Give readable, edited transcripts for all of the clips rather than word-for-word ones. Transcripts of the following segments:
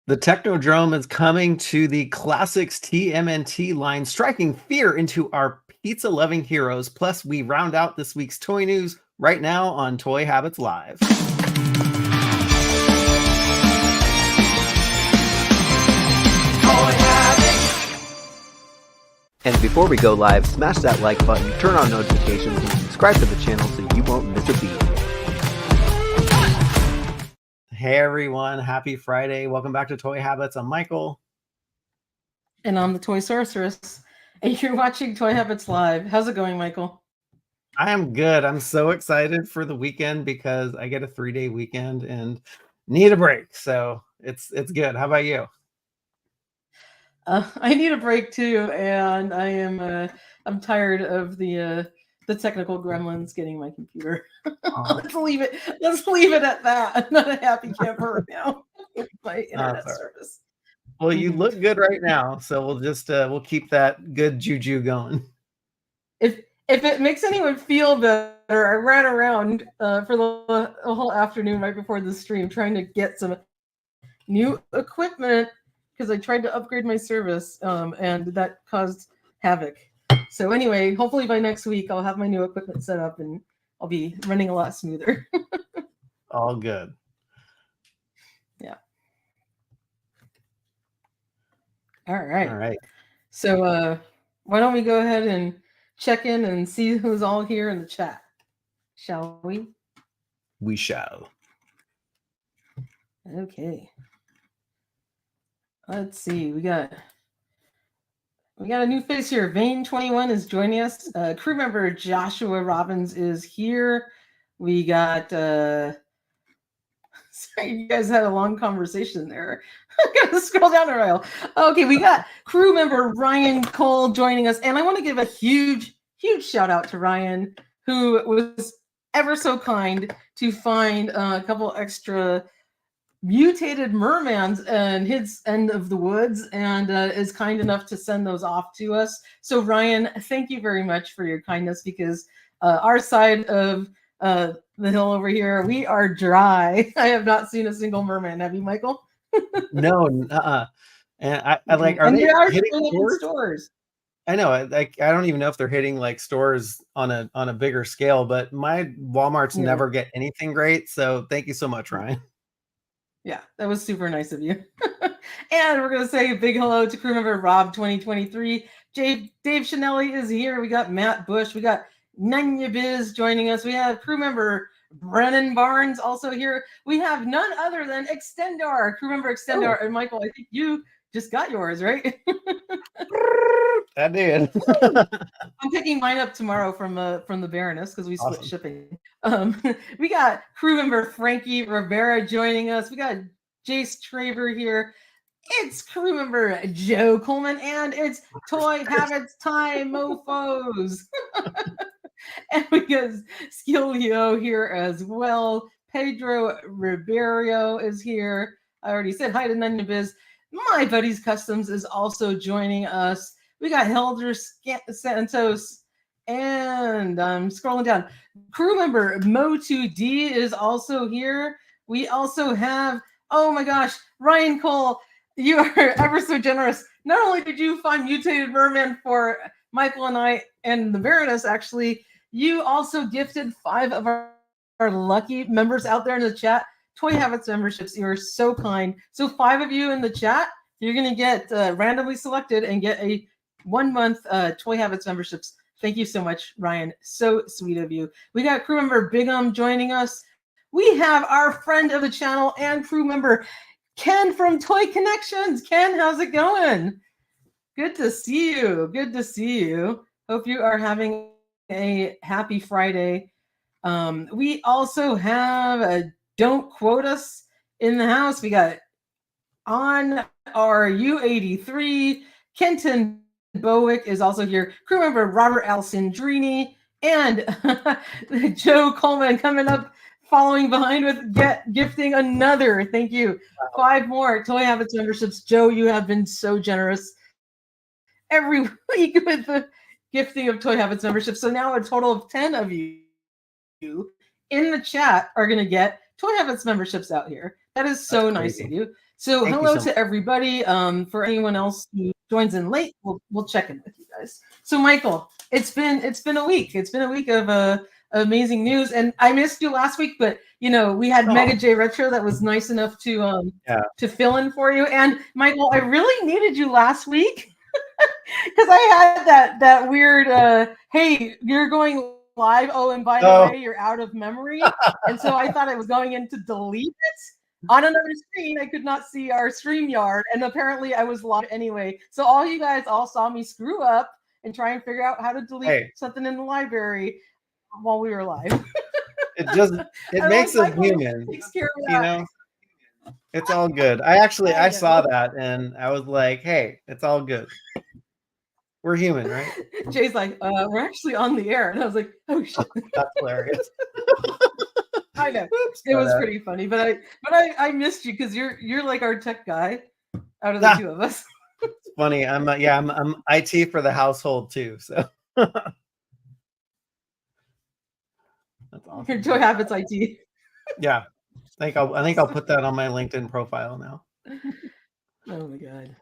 The Technodrome is coming to the Classics TMNT line, striking fear into our pizza-loving heroes. Plus, we round out this week's toy news right now on Toy Habits Live. And before we go live, smash that like button, turn on notifications, and subscribe to the channel so you won't miss a beat. Hey everyone, happy Friday. Welcome back to Toy Habits. I'm Michael. And I'm the Toy Sorceress. And you're watching Toy Habits Live. How's it going, Michael? I am good. I'm so excited for the weekend because I get a 3-day weekend and need a break. So it's good. How about you? I need a break too, and I'm tired of the technical gremlins getting my computer. Let's leave it at that. I'm not a happy camper right now with my internet service. Well, you look good right now, so we'll just we'll keep that good juju going. If it makes anyone feel better, I ran around for the whole afternoon right before the stream trying to get some new equipment because I tried to upgrade my service, and that caused havoc. So anyway, hopefully by next week I'll have my new equipment set up and I'll be running a lot smoother. All good. Yeah. All right. All right. So why don't we go ahead and check in and see who's all here in the chat? Shall we? We shall. Okay. Let's see. We got a new face here. Vane21 is joining us. Crew member Joshua Robbins is here. We got sorry, you guys had a long conversation there. I'm gonna scroll down a while. Okay, we got crew member Ryan Cole joining us, and I want to give a huge shout out to Ryan, who was ever so kind to find a couple extra mutated mermans in his end of the woods, and is kind enough to send those off to us. So Ryan, thank you very much for your kindness, because our side of the hill over here, we are dry. I have not seen a single merman. Have you, Michael? No, and I like, are and they hitting stores? I know, I don't even know if they're hitting like stores on a bigger scale, but my Walmarts never get anything great. So thank you so much, Ryan. Yeah, that was super nice of you. And we're going to say a big hello to crew member Rob 2023. Dave Chanelli is here. We got Matt Bush. We got Nanya Biz joining us. We have crew member Brennan Barnes also here. We have none other than Extendar, crew member Extendar. And Michael, I think you just got yours, right? I did. I'm picking mine up tomorrow from the Baroness because we split shipping. We got crew member Frankie Rivera joining us. We got Jace Traver here. It's crew member Joe Coleman, and it's Toy Habits Time, mofos. And we got Skillio here as well. Pedro Ribeiro is here. I already said hi to Nanya Biz. My Buddies Customs is also joining us. We got Helder Santos, and I'm scrolling down. Crew member MOTU D is also here. We also have, oh my gosh, Ryan Cole. You are ever so generous. Not only did you find mutated merman for Michael and I and the Baroness, actually, you also gifted 5 of our lucky members out there in the chat Toy Habits memberships. You are so kind. So 5 of you in the chat, you're going to get randomly selected and get a 1-month Toy Habits memberships. Thank you so much, Ryan. So sweet of you. We got crew member Bigum joining us. We have our friend of the channel and crew member Ken from Toy Connections. Ken, how's it going? Good to see you. Good to see you. Hope you are having a happy Friday. We also have Don't Quote Us in the house. We got on our U83, Kenton Bowick is also here. Crew member Robert Alcindrini and Joe Coleman coming up, following behind with gifting another. Thank you. 5 more Toy Habits memberships. Joe, you have been so generous every week with the gifting of Toy Habits memberships. So now a total of 10 of you in the chat are going to get Toy Habits memberships out here. That is so nice of you. So Thank hello you so to everybody. For anyone else who joins in late, we'll check in with you guys. So Michael, it's been a week. It's been a week of amazing news, and I missed you last week, but you know we had Mega J Retro that was nice enough to fill in for you. And Michael, I really needed you last week because I had that weird hey, you're going live. Oh, and by the way, you're out of memory, and so I thought I was going in to delete it. On another screen, I could not see our StreamYard, and apparently I was live anyway. So all you guys all saw me screw up and try and figure out how to delete something in the library while we were live. It makes us human. You know, it's all good. I saw that and I was like, hey, it's all good. We're human, right? Jay's like, we're actually on the air. And I was like, oh shit. That's hilarious. I know. It was pretty funny, but I missed you because you're like our tech guy out of the two of us. It's funny. I'm IT for the household too. So that's awesome. Your Toy Habits IT. Yeah. I think I'll put that on my LinkedIn profile now. Oh my god.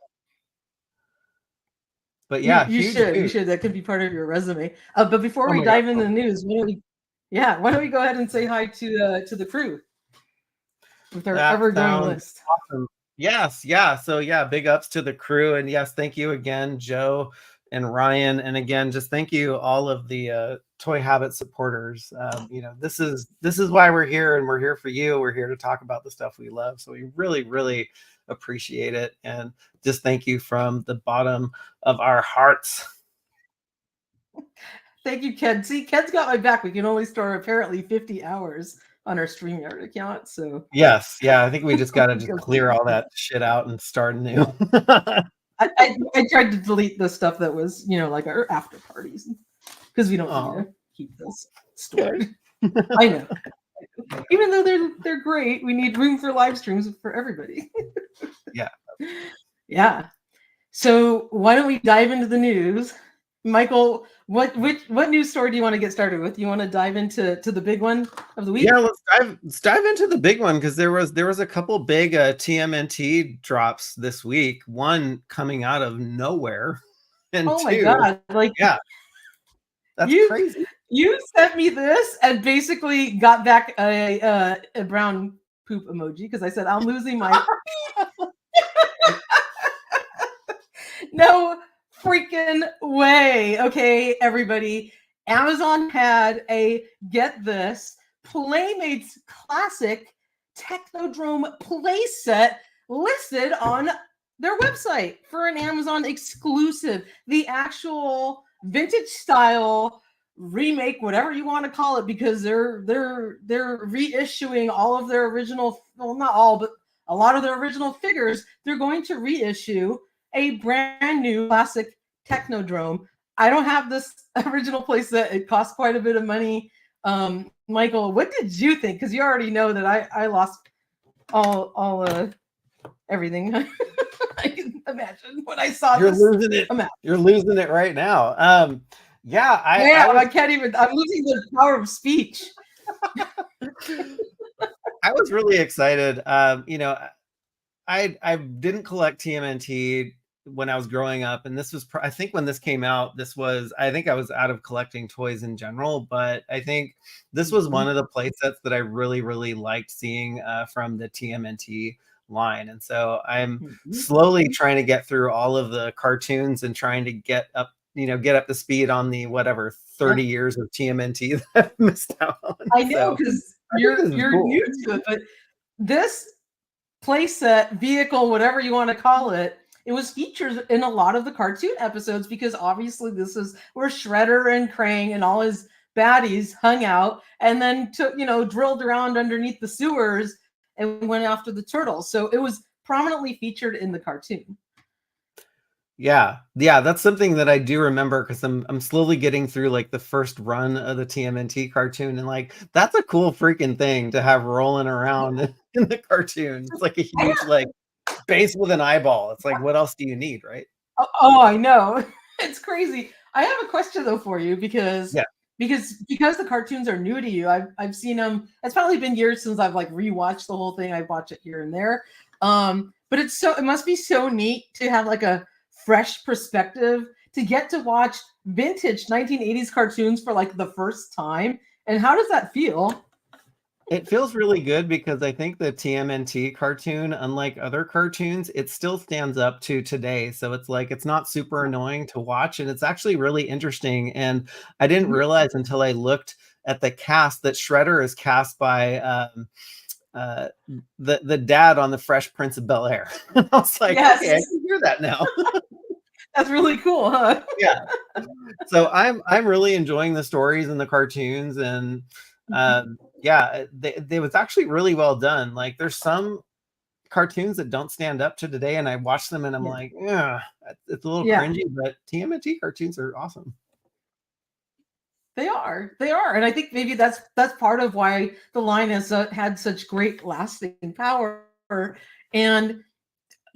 But yeah, you should. That could be part of your resume. But before we dive into the news, why don't we go ahead and say hi to the crew with our ever-growing list. Awesome. Yes, yeah. So yeah, big ups to the crew, and yes, thank you again, Joe and Ryan, and again, just thank you all of the Toy Habit supporters. You know, this is why we're here, and we're here for you. We're here to talk about the stuff we love. So we really, really appreciate it, and just thank you from the bottom of our hearts. Thank you, Ken. See, Ken's got my back. We can only store apparently 50 hours on our StreamYard account. So yes, yeah, I think we just got to just clear all that shit out and start anew. I tried to delete the stuff that was, you know, like our after parties because we don't need to keep this stored. I know. Even though they're great, we need room for live streams for everybody. Yeah. Yeah. So why don't we dive into the news? Michael, what news story do you want to get started with? You want to dive into the big one of the week? Yeah, let's dive into the big one because there was a couple big TMNT drops this week. One coming out of nowhere, and oh my god! Like that's crazy. You sent me this and basically got back a brown poop emoji because I said I'm losing my. No freaking way. Okay, everybody. Amazon had a, get this, Playmates classic Technodrome playset listed on their website for an Amazon exclusive. The actual vintage style remake, whatever you want to call it, because they're reissuing all of their original, well, not all, but a lot of their original figures. They're going to reissue a brand new classic Technodrome. I don't have this original playset. It costs quite a bit of money. Michael, what did you think? Because you already know that I lost all everything. I can imagine when I saw You're this. Losing it. You're losing it right now. I can't even. I'm losing the power of speech. I was really excited. You know, I didn't collect TMNT when I was growing up, and this was I think when this came out, I think I was out of collecting toys in general, but I think this was one of the play sets that I really, really liked seeing from the TMNT line. And so I'm slowly trying to get through all of the cartoons and trying to get up to speed on the 30 years of TMNT that I've missed out on. I know, because you're cool. New to it, but this playset, vehicle, whatever you want to call it, it was featured in a lot of the cartoon episodes because obviously this is where Shredder and Krang and all his baddies hung out and then drilled around underneath the sewers and went after the turtles. So it was prominently featured in the cartoon. Yeah, that's something that I do remember because I'm slowly getting through like the first run of the TMNT cartoon, and like that's a cool freaking thing to have rolling around in the cartoon. It's like a huge like base with an eyeball. It's like, what else do you need, right? Oh, I know. It's crazy. I have a question though for you because because the cartoons are new to you. I've seen them. It's probably been years since I've like rewatched the whole thing. I watch it here and there. But it must be so neat to have like a fresh perspective to get to watch vintage 1980s cartoons for like the first time. And how does that feel? It feels really good because I think the TMNT cartoon, unlike other cartoons, it still stands up to today. So it's like it's not super annoying to watch, and it's actually really interesting. And I didn't realize until I looked at the cast that Shredder is cast by the dad on the Fresh Prince of Bel-Air. I was like, yes. Okay, I can hear that now. That's really cool, huh? Yeah. So I'm really enjoying the stories and the cartoons, and yeah, they was actually really well done. Like there's some cartoons that don't stand up to today, and I watch them and I'm like, yeah, it's a little cringy, but TMNT cartoons are awesome. They are, and I think maybe that's part of why the line has had such great lasting power. And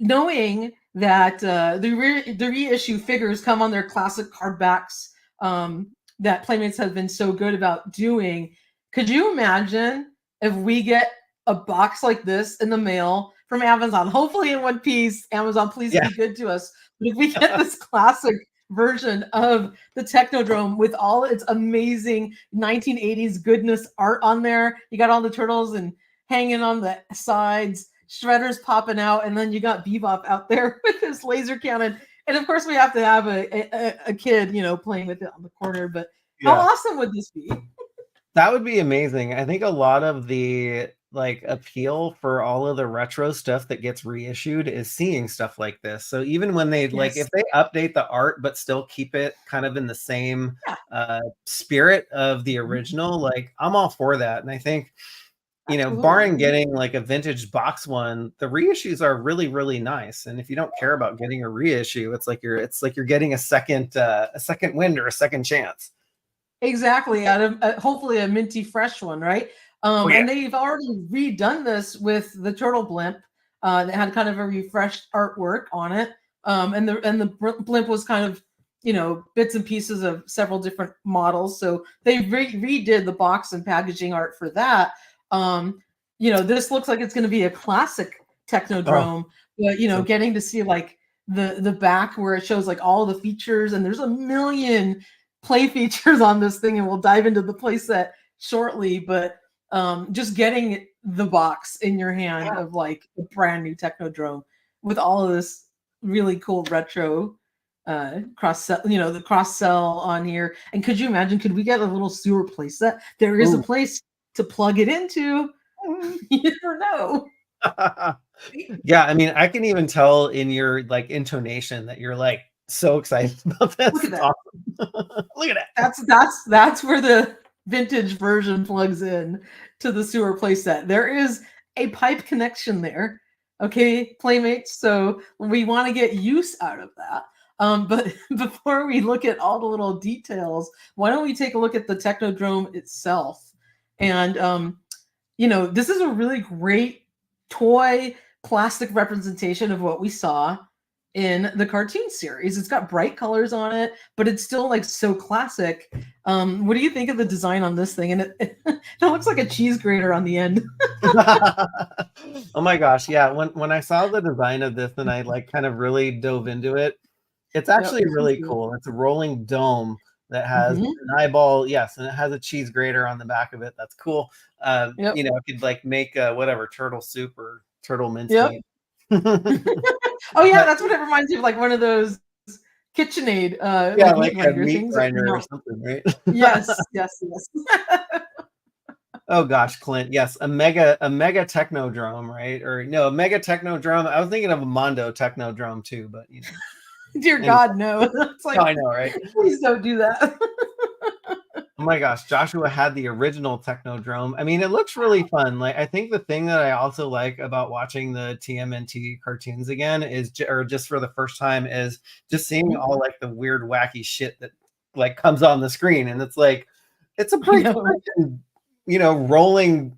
knowing that the reissue figures come on their classic card backs that Playmates has been so good about doing. Could you imagine if we get a box like this in the mail from Amazon, hopefully in one piece? Amazon, please be good to us. But if we get this classic version of the Technodrome with all its amazing 1980s goodness art on there, you got all the turtles and hanging on the sides, Shredder's popping out, and then you got Bebop out there with his laser cannon. And of course, we have to have a kid, playing with it on the corner. But how awesome would this be? That would be amazing. I think a lot of the like appeal for all of the retro stuff that gets reissued is seeing stuff like this. So even when they like, if they update the art but still keep it kind of in the same spirit of the original, like I'm all for that. And I think, barring getting like a vintage box one, the reissues are really, really nice. And if you don't care about getting a reissue, it's like you're getting a second wind or a second chance. Exactly. Out of hopefully a minty fresh one, right? And they've already redone this with the turtle blimp. That had kind of a refreshed artwork on it. And the blimp was kind of, bits and pieces of several different models. So they redid the box and packaging art for that. This looks like it's going to be a classic Technodrome, but getting to see like the back where it shows like all the features, and there's a million play features on this thing, and we'll dive into the play set shortly. But just getting the box in your hand of like a brand new Technodrome with all of this really cool retro cross sell, the cross sell on here. And could you imagine, could we get a little sewer play set? There is a place to plug it into. You never know. Yeah, I mean, I can even tell in your like intonation that you're like so excited about this. Look at that. Awesome. Look at that. That's where the vintage version plugs in to the sewer playset. There is a pipe connection there. Okay, Playmates. So we want to get use out of that. But before we look at all the little details, why don't we take a look at the Technodrome itself? And this is a really great toy plastic representation of what we saw in the cartoon series. It's got bright colors on it, but it's still like so classic. What do you think of the design on this thing? And it looks like a cheese grater on the end. Oh my gosh, yeah. When I saw the design of this and I like kind of really dove into it, it's actually really cool. It's a rolling dome that has an eyeball, and it has a cheese grater on the back of it. That's cool. It could like make whatever turtle soup or turtle mincemeat. Oh yeah, that's what it reminds me of, like one of those KitchenAid like a meat grinder or something, right? Yes. Oh gosh, Clint, yes, a mega Technodrome, right? Or no, a mega Technodrome. I was thinking of a Mondo Technodrome too, but dear God, no. It's like, I know, right? Please don't do that. Oh my gosh, Joshua had the original Technodrome. I mean, it looks really fun. Like, I think the thing that I also like about watching the TMNT cartoons again is, or just for the first time, is just seeing all like the weird, wacky shit that like comes on the screen, and it's like, it's a pretty, rolling.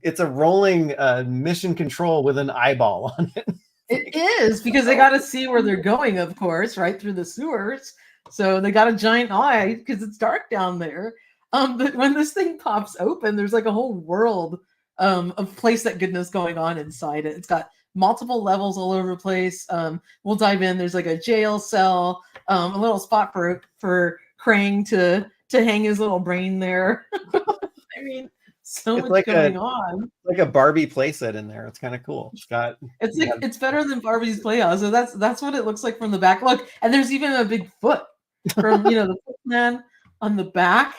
It's a rolling mission control with an eyeball on it. It is, because they got to see where they're going, of course, right through the sewers. So they got a giant eye because it's dark down there. But when this thing pops open, there's like a whole world of place that goodness going on inside it. It's got multiple levels all over the place. We'll dive in. There's like a jail cell, a little spot for Krang to hang his little brain there. I mean, so It's much like going on. like a Barbie playset in there. It's kind of cool. It's better than Barbie's Playhouse. So that's what it looks like from the back. Look, and there's even a big foot from the footman on the back.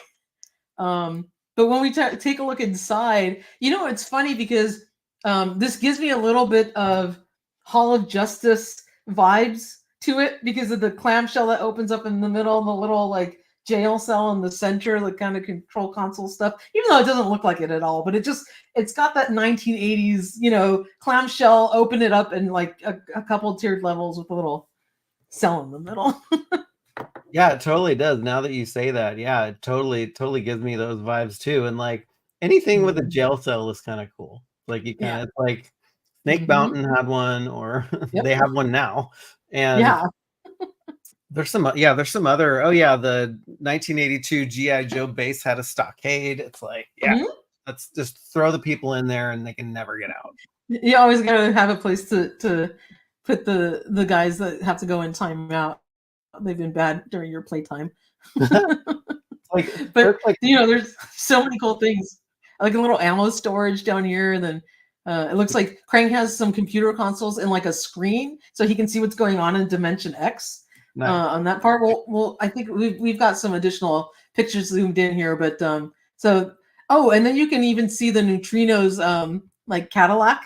But when we take a look inside, it's funny because this gives me a little bit of Hall of Justice vibes to it because of the clamshell that opens up in the middle, and the little like jail cell in the center, the kind of control console stuff, even though it doesn't look like it at all, but it's got that 1980s, clamshell, open it up, and like a couple tiered levels with a little cell in the middle. Yeah, it totally does. Now that you say that, yeah, it totally gives me those vibes too. And like anything with a jail cell is kind of cool. Like you kind of like Snake Mountain had one, or they have one now. And there's some other. Oh yeah, the 1982 GI Joe base had a stockade. It's like, let's just throw the people in there and they can never get out. You always gotta have a place to put the guys that have to go in timeout. They've been bad during your playtime. But there's so many cool things, like a little ammo storage down here, and then it looks like Krang has some computer consoles and like a screen, so he can see what's going on in Dimension X. Nice. On that part, I think we've got some additional pictures zoomed in here, but and then you can even see the neutrinos, like Cadillac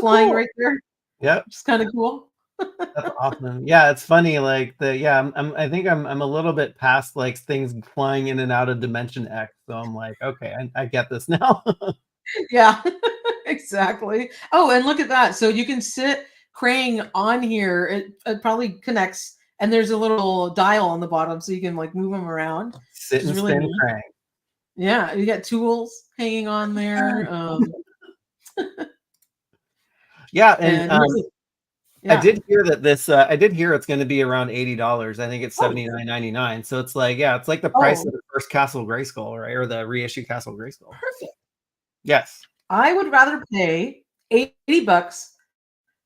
flying right there. Yep, it's kind of cool. That's awesome. Yeah, it's funny. Like I think I'm a little bit past like things flying in and out of Dimension X. So I'm like, okay, I get this now. Yeah, exactly. Oh, and look at that. So you can sit Krang on here. It probably connects, and there's a little dial on the bottom, so you can like move them around. Sit and spin Krang. Yeah, you got tools hanging on there. Yeah, and I did hear that this. I did hear it's going to be around $80. I think it's $79.99. So it's like, it's like the price of the first Castle Grayskull, right, or the reissue Castle Grayskull. Perfect. Yes, I would rather pay $80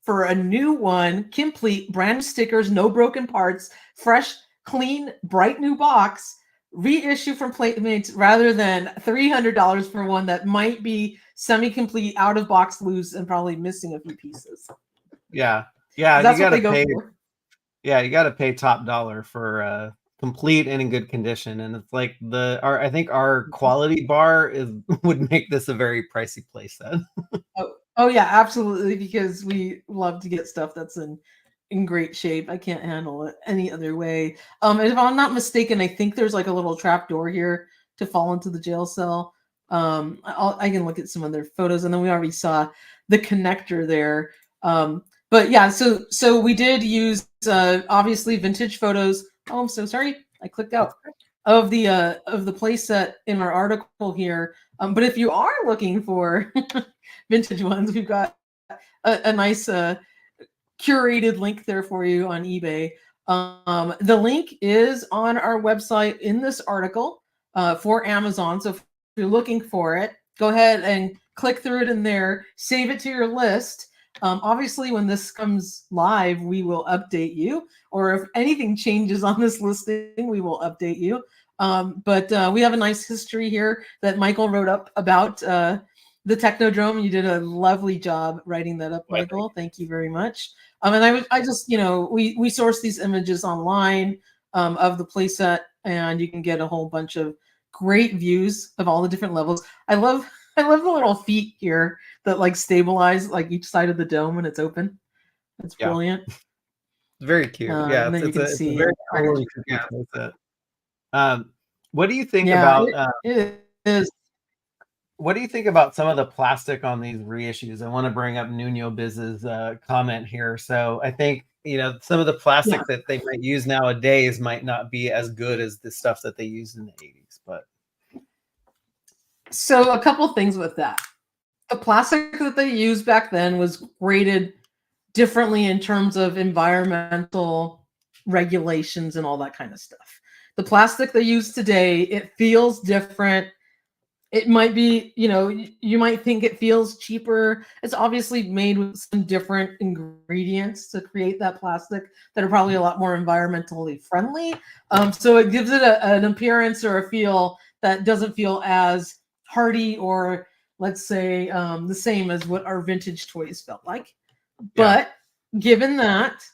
for a new one, complete, brand stickers, no broken parts, fresh, clean, bright new box, reissue from Playmates, rather than $300 for one that might be semi-complete, out of box, loose, and probably missing a few pieces. Yeah. That's what they go for. Yeah, you got to pay top dollar for complete and in good condition. And it's like I think our quality bar would make this a very pricey playset. Oh yeah, absolutely, because we love to get stuff that's in great shape. I can't handle it any other way. If I'm not mistaken, I think there's like a little trap door here to fall into the jail cell. I can look at some of their photos, and then we already saw the connector there. But yeah, so we did use obviously vintage photos. Oh, I'm so sorry, I clicked out of the playset in our article here. But if you are looking for vintage ones, we've got a nice curated link there for you on eBay. The link is on our website in this article for Amazon. So if you're looking for it, go ahead and click through it in there, save it to your list. Obviously, when this comes live, we will update you, or if anything changes on this listing, we will update you. But we have a nice history here that Michael wrote up about the Technodrome. You did a lovely job writing that up, Michael. Thank you very much. And I just, we source these images online of the playset, and you can get a whole bunch of great views of all the different levels. I love the little feet here that like stabilize like each side of the dome when it's open. That's brilliant. It's very cute. Yeah, it's a very cool playset. What do you think about? It is. What do you think about some of the plastic on these reissues? I want to bring up Nuno Biz's comment here. So I think some of the plastic that they might use nowadays might not be as good as the stuff that they used in the 80s. But so a couple things with that. The plastic that they used back then was graded differently in terms of environmental regulations and all that kind of stuff. the plastic they use today, it feels different. It might be, you might think it feels cheaper. It's obviously made with some different ingredients to create that plastic that are probably a lot more environmentally friendly. So it gives it an appearance or a feel that doesn't feel as hardy or, let's say, the same as what our vintage toys felt like. But given that,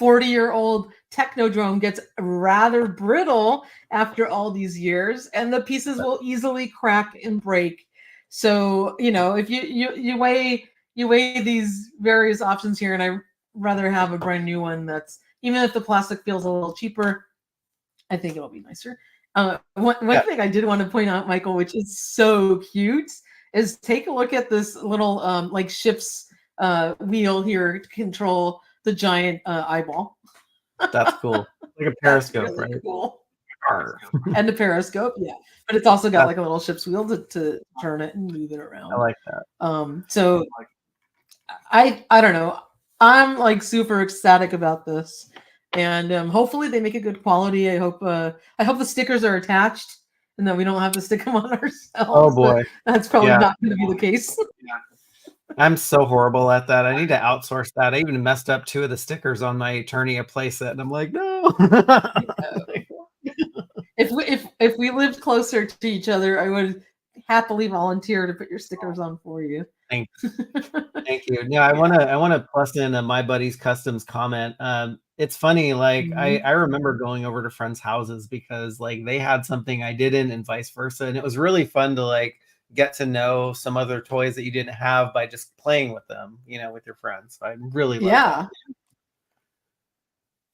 40-year-old Technodrome gets rather brittle after all these years, and the pieces will easily crack and break. So, if you weigh these various options here, and I rather have a brand new one that's, even if the plastic feels a little cheaper, I think it'll be nicer. One thing I did want to point out, Michael, which is so cute, is take a look at this little like ship's wheel here to control the giant eyeball. That's cool. Like a periscope, really right? Cool. And the periscope, yeah. But it's also got like a little ship's wheel to turn it and move it around. I like that. So I don't know. I'm like super ecstatic about this. And hopefully they make a good quality. I hope the stickers are attached and that we don't have to stick them on ourselves. Oh boy. That's probably not going to be the case. I'm so horrible at that. I need to outsource that. I even messed up 2 of the stickers on my Eternia playset, and I'm like, no. If we lived closer to each other, I would happily volunteer to put your stickers on for you. Thank you. Yeah, I want to plus in a My Buddy's Customs comment. It's funny, like I remember going over to friends' houses because like they had something I didn't, and vice versa, and it was really fun to like get to know some other toys that you didn't have by just playing with them, with your friends. I really love that.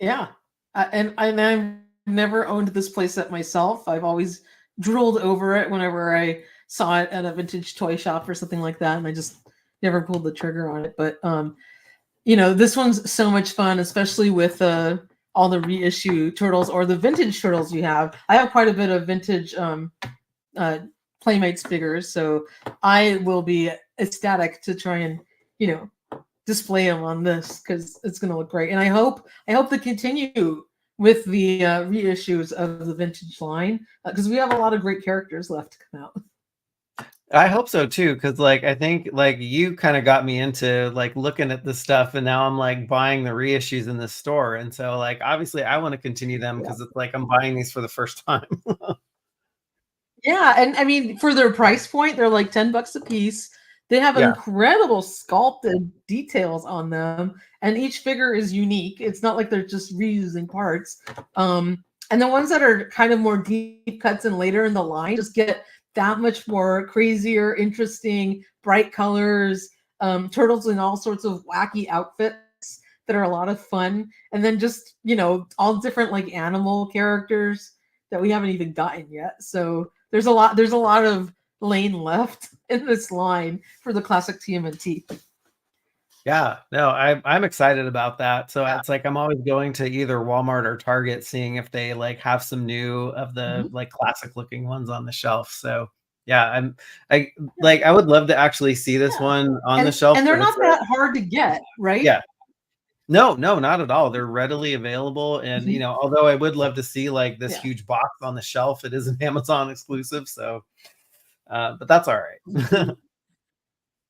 Yeah. And I've never owned this playset myself. I've always drooled over it whenever I saw it at a vintage toy shop or something like that, and I just never pulled the trigger on it. But this one's so much fun, especially with all the reissue turtles or the vintage turtles you have. I have quite a bit of vintage Playmates figures, so I will be ecstatic to try and display them on this because it's going to look great. And I hope to continue with the reissues of the vintage line because we have a lot of great characters left to come out. I hope so too, because like I think like you kind of got me into like looking at this stuff, and now I'm like buying the reissues in the store, and so like obviously I want to continue them because it's like I'm buying these for the first time. Yeah, and I mean, for their price point, they're like $10 a piece. They have incredible sculpted details on them, and each figure is unique. It's not like they're just reusing parts. And the ones that are kind of more deep cuts and later in the line just get that much more crazier, interesting, bright colors, turtles in all sorts of wacky outfits that are a lot of fun. And then just, all different like animal characters that we haven't even gotten yet. So there's a lot of lane left in this line for the classic TMNT. Yeah, no, I'm excited about that. So it's like I'm always going to either Walmart or Target, seeing if they like have some new of the like classic looking ones on the shelf. So yeah, I would love to actually see this one on the shelf. And they're not that hard to get, right? Yeah. No, not at all. They're readily available. And, although I would love to see like this huge box on the shelf, it is an Amazon exclusive. So, but that's all right.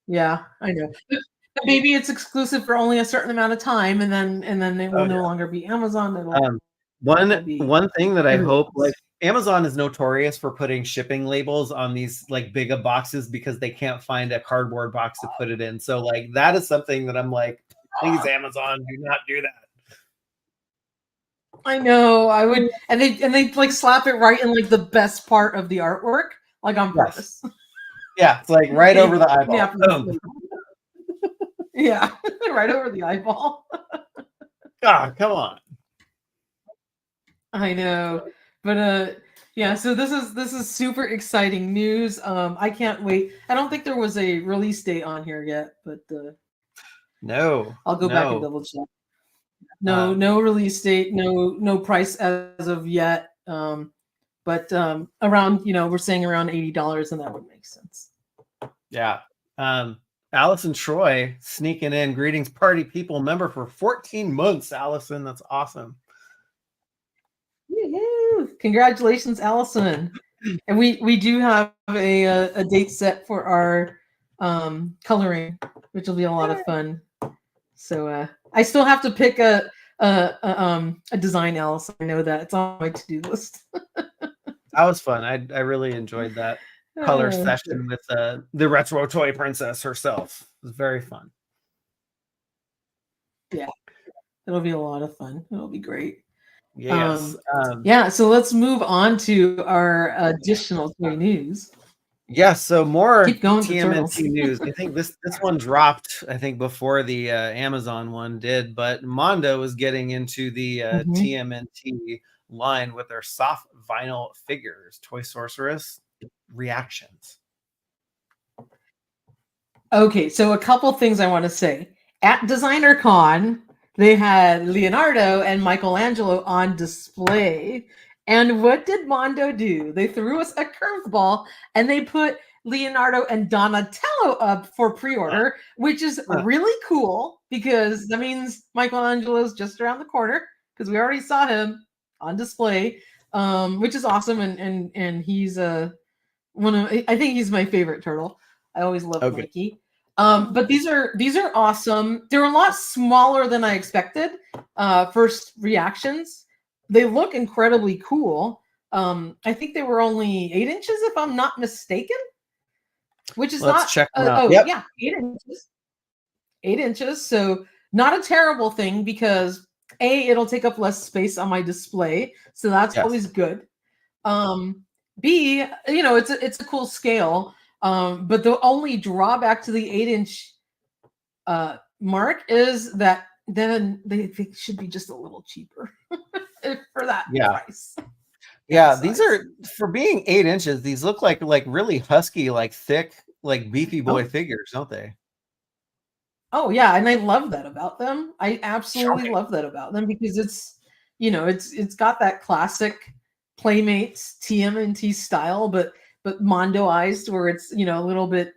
Yeah, I know. But maybe it's exclusive for only a certain amount of time, and then they will no longer be Amazon. One thing that I hope, like Amazon is notorious for putting shipping labels on these like big boxes because they can't find a cardboard box to put it in. So like that is something that I'm like, please, Amazon, do not do that. I know. I would, and they like slap it right in like the best part of the artwork, like on purpose. Yeah, it's like right over the eyeball. Yeah, right over the eyeball. God, come on. I know, but yeah. So this is super exciting news. I can't wait. I don't think there was a release date on here yet, but no, I'll go back and double check. No release date, no price as of yet. But around, we're saying around $80, and that would make sense. Yeah. Allison Troy sneaking in. Greetings, party people. Member for 14 months, Allison. That's awesome. Congratulations, Allison. And we do have a date set for our coloring, which will be a lot of fun. So I still have to pick a design, Allison. I know that it's on my to-do list. That was fun. I really enjoyed that color session with the retro toy princess herself. It was very fun. Yeah, it'll be a lot of fun. It'll be great. Yes. Yeah, so let's move on to our additional toy news. Yes, so more TMNT news. I think this one dropped, I think, before the Amazon one did, but Mondo is getting into the TMNT line with their soft vinyl figures. Toy Sorceress reactions. Okay, so a couple things I want to say. At Designer Con, they had Leonardo and Michelangelo on display. And what did Mondo do? They threw us a curveball and they put Leonardo and Donatello up for pre-order, which is really cool because that means Michelangelo's just around the corner because we already saw him on display, which is awesome. And he's I think he's my favorite turtle. I always love Mikey. But these are awesome. They're a lot smaller than I expected. First reactions. They look incredibly cool. I think they were only 8 inches, if I'm not mistaken. Which is Let's check them out. Yeah, 8 inches. 8 inches. So not a terrible thing because A, it'll take up less space on my display. So that's always good. B, it's a cool scale. But the only drawback to the 8-inch mark is that then they should be just a little cheaper for that price. Yeah, these are, for being 8 inches, these look like really husky, like thick, like beefy boy figures, don't they? Oh yeah, and I love that about them. I absolutely love that about them because it's got that classic Playmates TMNT style, but Mondoized, where it's a little bit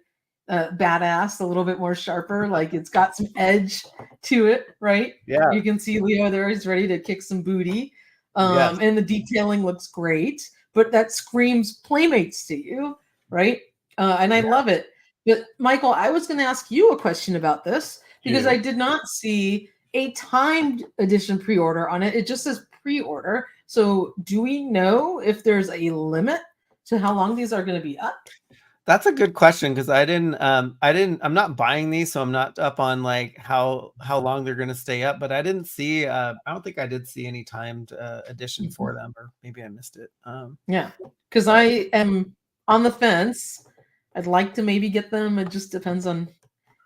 badass, a little bit more sharper, like it's got some edge to it, right? Yeah, you can see Leo there is ready to kick some booty, and the detailing looks great, but that screams Playmates to you, right? And I love it. But Michael, I was going to ask you a question about this because I did not see a timed edition pre-order on it. It just says pre-order. So do we know if there's a limit to how long these are going to be up? That's a good question because I'm not buying these, so I'm not up on like how long they're going to stay up, but I didn't see I don't think I did see any timed edition for them, or maybe I missed it. Yeah, because I am on the fence. I'd like to maybe get them. It just depends on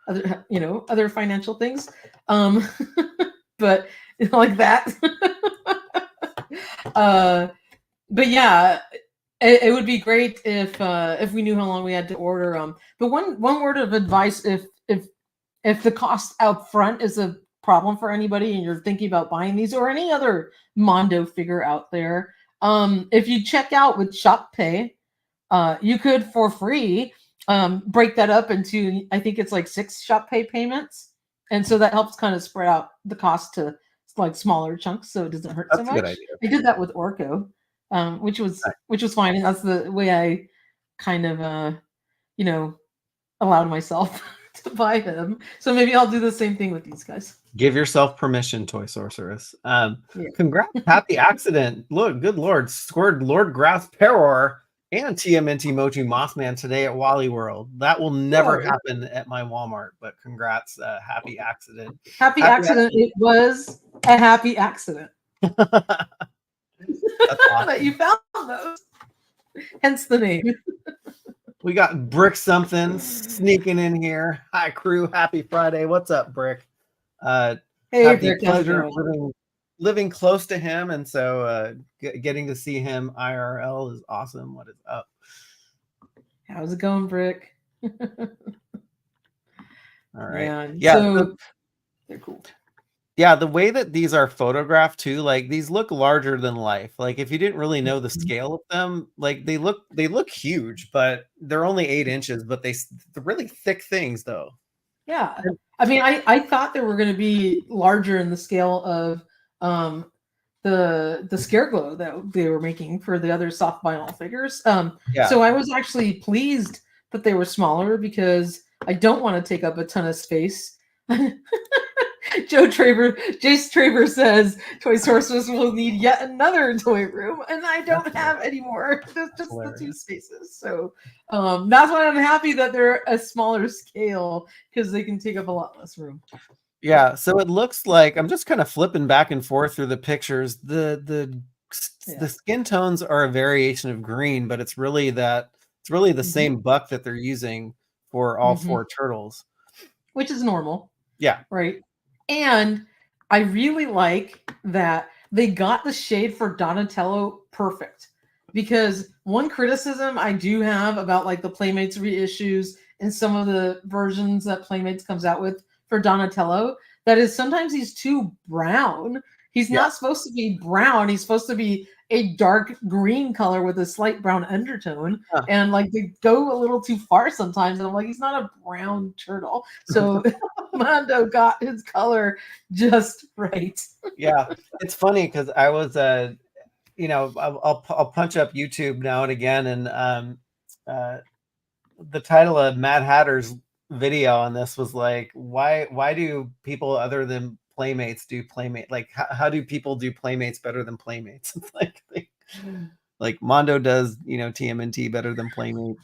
other financial things. But like that. But yeah, it would be great if we knew how long we had to order them. But one word of advice, if the cost up front is a problem for anybody and you're thinking about buying these or any other Mondo figure out there, if you check out with Shop Pay, you could for free break that up into, I think it's like 6 Shop Pay payments, and so that helps kind of spread out the cost to like smaller chunks, so it doesn't hurt so much. I did that with Orko, which was fine, and that's the way I kind of allowed myself to buy him. So maybe I'll do the same thing with these guys. Give yourself permission, Toy Sorceress. Congrats, happy accident. Look, good Lord, scored Lord Grass Peror and TMNT MOTU Mothman today at Wally World. That will never happen at my Walmart, but congrats, happy accident. Happy accident. It was a happy accident. That's awesome. That you found those. Hence the name. We got Brick something sneaking in here. Hi crew, happy Friday. What's up, Brick? Hey, have Brick, the pleasure of living close to him, and so getting to see him IRL is awesome. What is up? How's it going, Brick? All right. Yeah, so they're cool. Yeah, the way that these are photographed too, like these look larger than life. Like if you didn't really know the scale of them, like they look huge, but they're only 8 inches, but they're really thick things though. Yeah. I mean, I thought they were going to be larger in the scale of the scare glow that they were making for the other soft vinyl figures. Yeah. So I was actually pleased that they were smaller because I don't want to take up a ton of space. Jace Traver says Toy Sources will need yet another toy room, and I don't have any more. There's just the 2 spaces. So that's why I'm happy that they're a smaller scale, because they can take up a lot less room. Yeah, so it looks like I'm just kind of flipping back and forth through the pictures. The skin tones are a variation of green, but it's really the same buck that they're using for all 4 turtles, which is normal. Yeah. Right. And I really like that they got the shade for Donatello perfect, because one criticism I do have about like the Playmates reissues and some of the versions that Playmates comes out with for Donatello, that is sometimes he's too brown. He's not supposed to be brown. He's supposed to be a dark green color with a slight brown undertone. And like they go a little too far sometimes. And I'm like, he's not a brown turtle. So Mondo got his color just right. Yeah, it's funny because I was you know, I'll punch up YouTube now and again, and the title of Mad Hatter's video on this was like, why do people other than Playmates do Playmate? Like, how do people do Playmates better than Playmates? It's like Mondo does, you know, TMNT better than Playmates.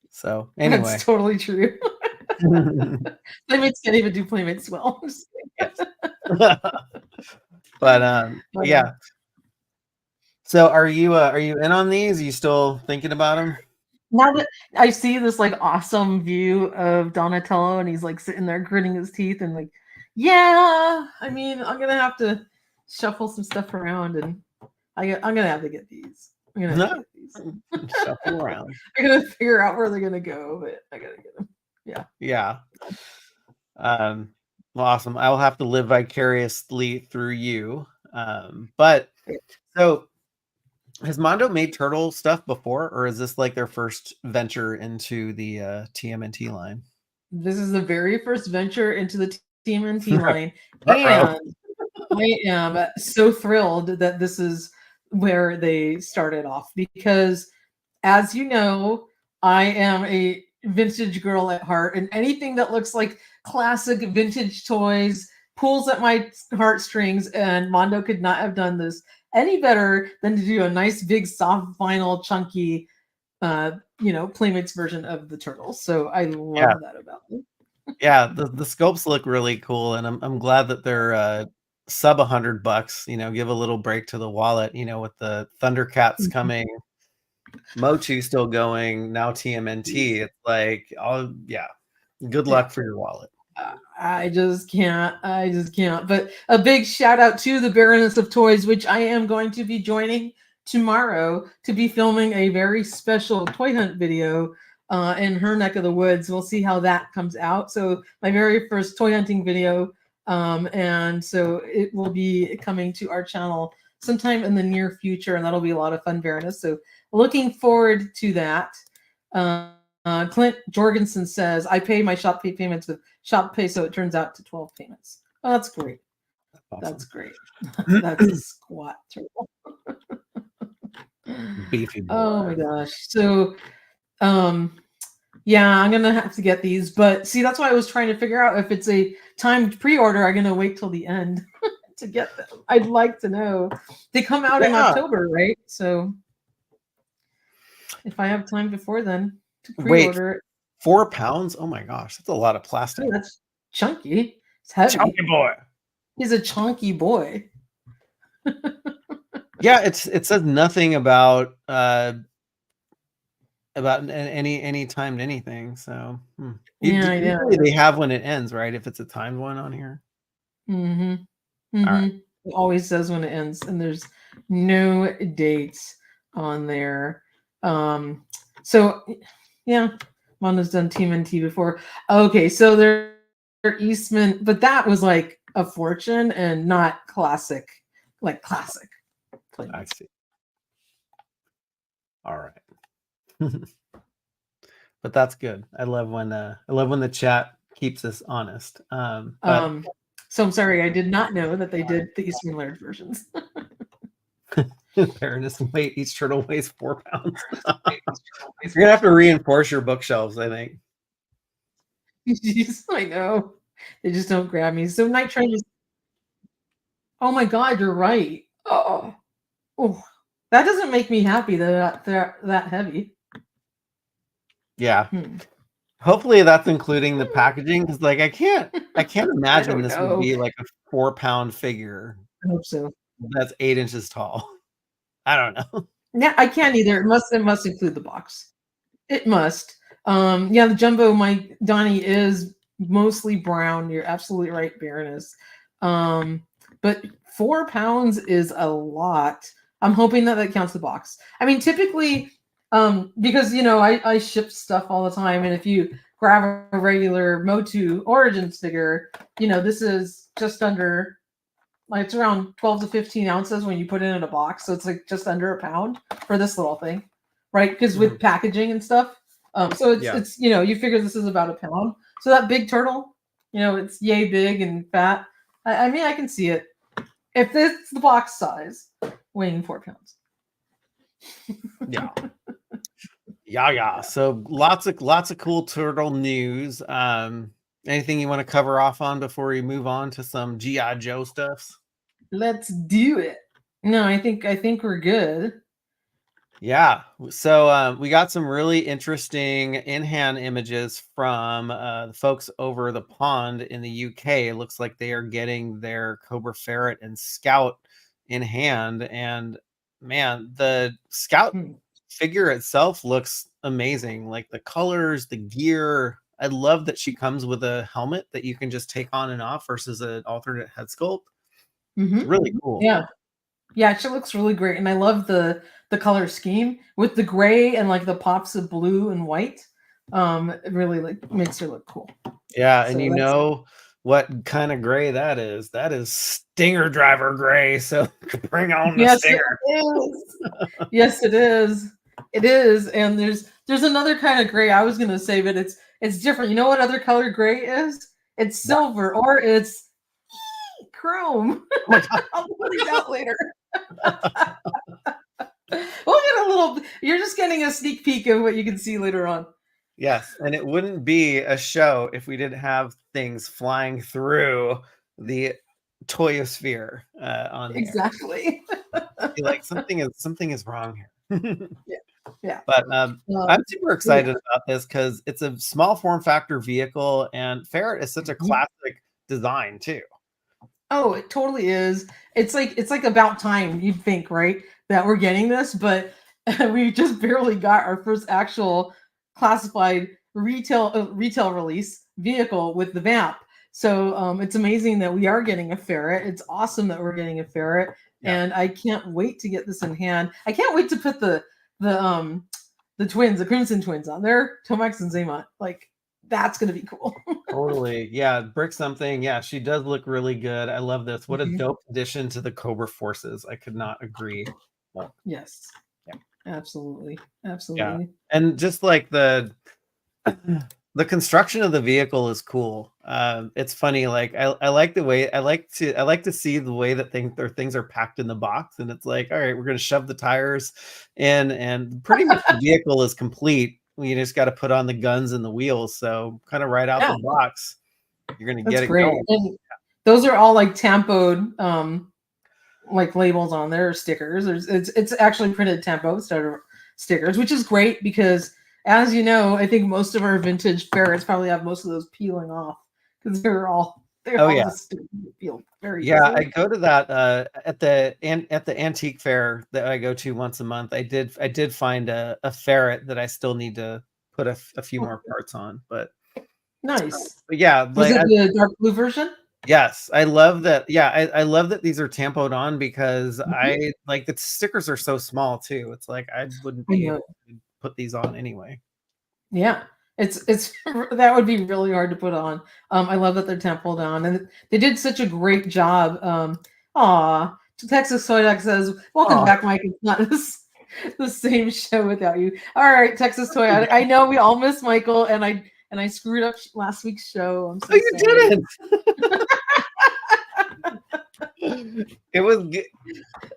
So anyway, that's totally true. Playmates can't even do Playmates well. But yeah. So are you in on these? Are you still thinking about them? Now that I see this like awesome view of Donatello and he's like sitting there gritting his teeth and like, yeah, I mean, I'm gonna have to shuffle some stuff around, and I'm gonna have to get these. I'm gonna have to get these. Shuffle around. I gotta figure out where they're gonna go, but I gotta get them. Yeah. Yeah. Well, awesome. I will have to live vicariously through you. But so has Mondo made turtle stuff before, or is this like their first venture into the TMNT line? This is the very first venture into the TMNT line, and I am so thrilled that this is where they started off, because, as you know, I am a vintage girl at heart, and anything that looks like classic vintage toys pulls at my heartstrings, and Mondo could not have done this any better than to do a nice big soft vinyl chunky you know, Playmates version of the turtles. So I love that about them. Yeah, the sculpts look really cool, and I'm glad that they're sub $100. You know, give a little break to the wallet. You know, with the Thundercats coming, MOTU still going, now TMNT. It's like, oh yeah, good luck for your wallet. I just can't. But a big shout out to the Baroness of Toys, which I am going to be joining tomorrow to be filming a very special toy hunt video in her neck of the woods. We'll see how that comes out. So my very first toy hunting video, and so it will be coming to our channel sometime in the near future, and that'll be a lot of fun, Baroness. So looking forward to that. Clint Jorgensen says, I pay my shop pay payments with shop pay, so it turns out to 12 payments. Oh, that's great. Awesome. That's great. That's a squat turtle. Beefy boy. Oh my gosh. So yeah, I'm gonna have to get these, but see, that's why I was trying to figure out if it's a timed pre-order. I'm gonna wait till the end to get them. I'd like to know. They come out in October, right? So if I have time before then to pre-order it. 4 pounds? Oh my gosh, that's a lot of plastic. Oh, that's chunky. It's heavy. Chunky boy. He's a chunky boy. Yeah, it says nothing about any timed anything. So yeah, usually they have when it ends, right? If it's a timed one on here. Mm-hmm. All right. It always says when it ends, and there's no dates on there. So yeah, Mondo's done TMNT before. Okay, so they're Eastman, but that was like a fortune and not classic, like classic. I see. All right. But that's good. I love when the chat keeps us honest. So I'm sorry, I did not know that they did the Eastern large versions. Baroness weight, each turtle weighs 4 pounds. You're gonna have to reinforce your bookshelves, I think. Jeez, I know. They just don't grab me. So Night Train is, oh my God, you're right. Oh, that doesn't make me happy that they're that heavy. Yeah. Hopefully that's including the packaging, because like I can't imagine this would be like a 4-pound figure. I hope so. That's 8 inches tall. I don't know. Yeah, I can't either. It must include the box. It must. Yeah, the jumbo Donnie is mostly brown. You're absolutely right, Baroness. But 4 pounds is a lot. I'm hoping that counts the box. I mean, typically, because I ship stuff all the time, and if you grab a regular MOTU Origins figure, this is just under, like, it's around 12 to 15 ounces when you put it in a box, so it's like just under a pound for this little thing, right? Because with packaging and stuff, so it's you figure this is about a pound. So that big turtle, it's yay big and fat. I mean, I can see it if this is the box size, weighing 4 pounds. Yeah. So lots of cool turtle news. Anything you want to cover off on before we move on to some G.I. Joe stuffs? Let's do it. No, I think we're good. Yeah. So we got some really interesting in-hand images from the folks over the pond in the UK. It looks like they are getting their Cobra Ferret and Scout in hand, and man, the Scout figure itself looks amazing. Like the colors, the gear. I love that she comes with a helmet that you can just take on and off versus an alternate head sculpt. Really cool. Yeah, she looks really great, and I love the color scheme with the gray and like the pops of blue and white. It really like makes her look cool. Yeah, so, and you know what kind of gray that is? That is Stinger Driver gray. So bring on the Stinger. It is. Yes, it is. It is. And there's another kind of gray I was gonna say, but it's different. You know what other color gray is? It's silver, or it's chrome. I'll put it out later. We'll get a little. You're just getting a sneak peek of what you can see later on. Yes, and it wouldn't be a show if we didn't have things flying through the toyosphere on there. Exactly. Like something is wrong here. Yeah. But I'm super excited about this because it's a small form factor vehicle, and Ferret is such a classic design too. Oh, it totally is. It's like about time, you'd think, right, that we're getting this, but we just barely got our first actual classified retail release vehicle with the Vamp. So it's amazing that we are getting a Ferret. It's awesome that we're getting a Ferret, and I can't wait to get this in hand. I can't wait to put the twins, the Crimson Twins, on there, Tomax and Zaymont. Like, that's gonna be cool. Totally. Yeah, Brick something. Yeah, she does look really good. I love this. What a dope addition to the Cobra forces. I could not agree more. Yes. Yeah. Absolutely. Yeah. And just like the construction of the vehicle is cool. It's funny. Like I like the way I like to see the way that things are packed in the box, and it's like, all right, we're gonna shove the tires in, and pretty much the vehicle is complete. You just got to put on the guns and the wheels. So kind of right out the box, you're gonna get it going. And those are all like tampoed, like labels on there, or stickers. It's actually printed tampo instead of stickers, which is great because, as you know, I think most of our vintage Ferrets probably have most of those peeling off because they're all just feel very easily. I go to that at the antique fair that I go to once a month. I did find a Ferret that I still need to put a few more parts on, but nice. But yeah, was it the dark blue version? Yes, I love that. Yeah, I love that these are tampoed on because I like the stickers are so small too. It's like I wouldn't be able to put these on anyway. Yeah. It's that would be really hard to put on. I love that they're templed on, and they did such a great job. Texas Toy Doc says, "Welcome back, Mike. It's not the same show without you." All right, Texas Toy Doc. I know we all miss Michael, and I screwed up last week's show. I'm so sorry. You didn't. It was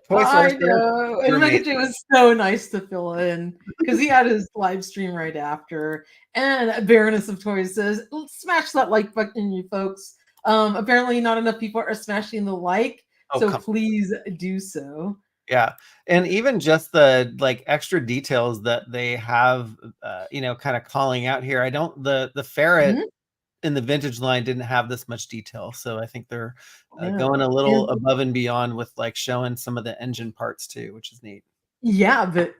Toy Source. I know. And Mega J was so nice to fill in because he had his live stream right after. And Baroness of Toys says, smash that like button, you folks. Apparently not enough people are smashing the like, so please do so. Yeah, and even just the like extra details that they have, you know, kind of calling out here. I don't the ferret in the vintage line didn't have this much detail, so I think they're going a little above and beyond with like showing some of the engine parts too, which is neat. Yeah, but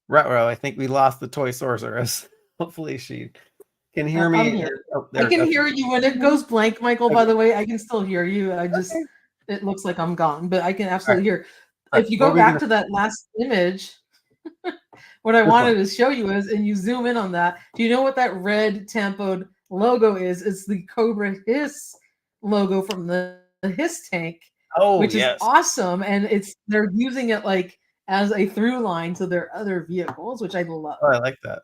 Retro, I think we lost the toy sorceress. Hopefully she can hear me. I'm here. I can hear you when it goes blank, Michael. By the way, I can still hear you. I just it looks like I'm gone, but I can absolutely hear. If you go back to that last image, what I wanted to show you is, and you zoom in on that. Do you know what that red tampoed logo is? It's the Cobra Hiss logo from the Hiss tank, which is awesome, and they're using it like as a through line to their other vehicles, which I love. Oh, I like that.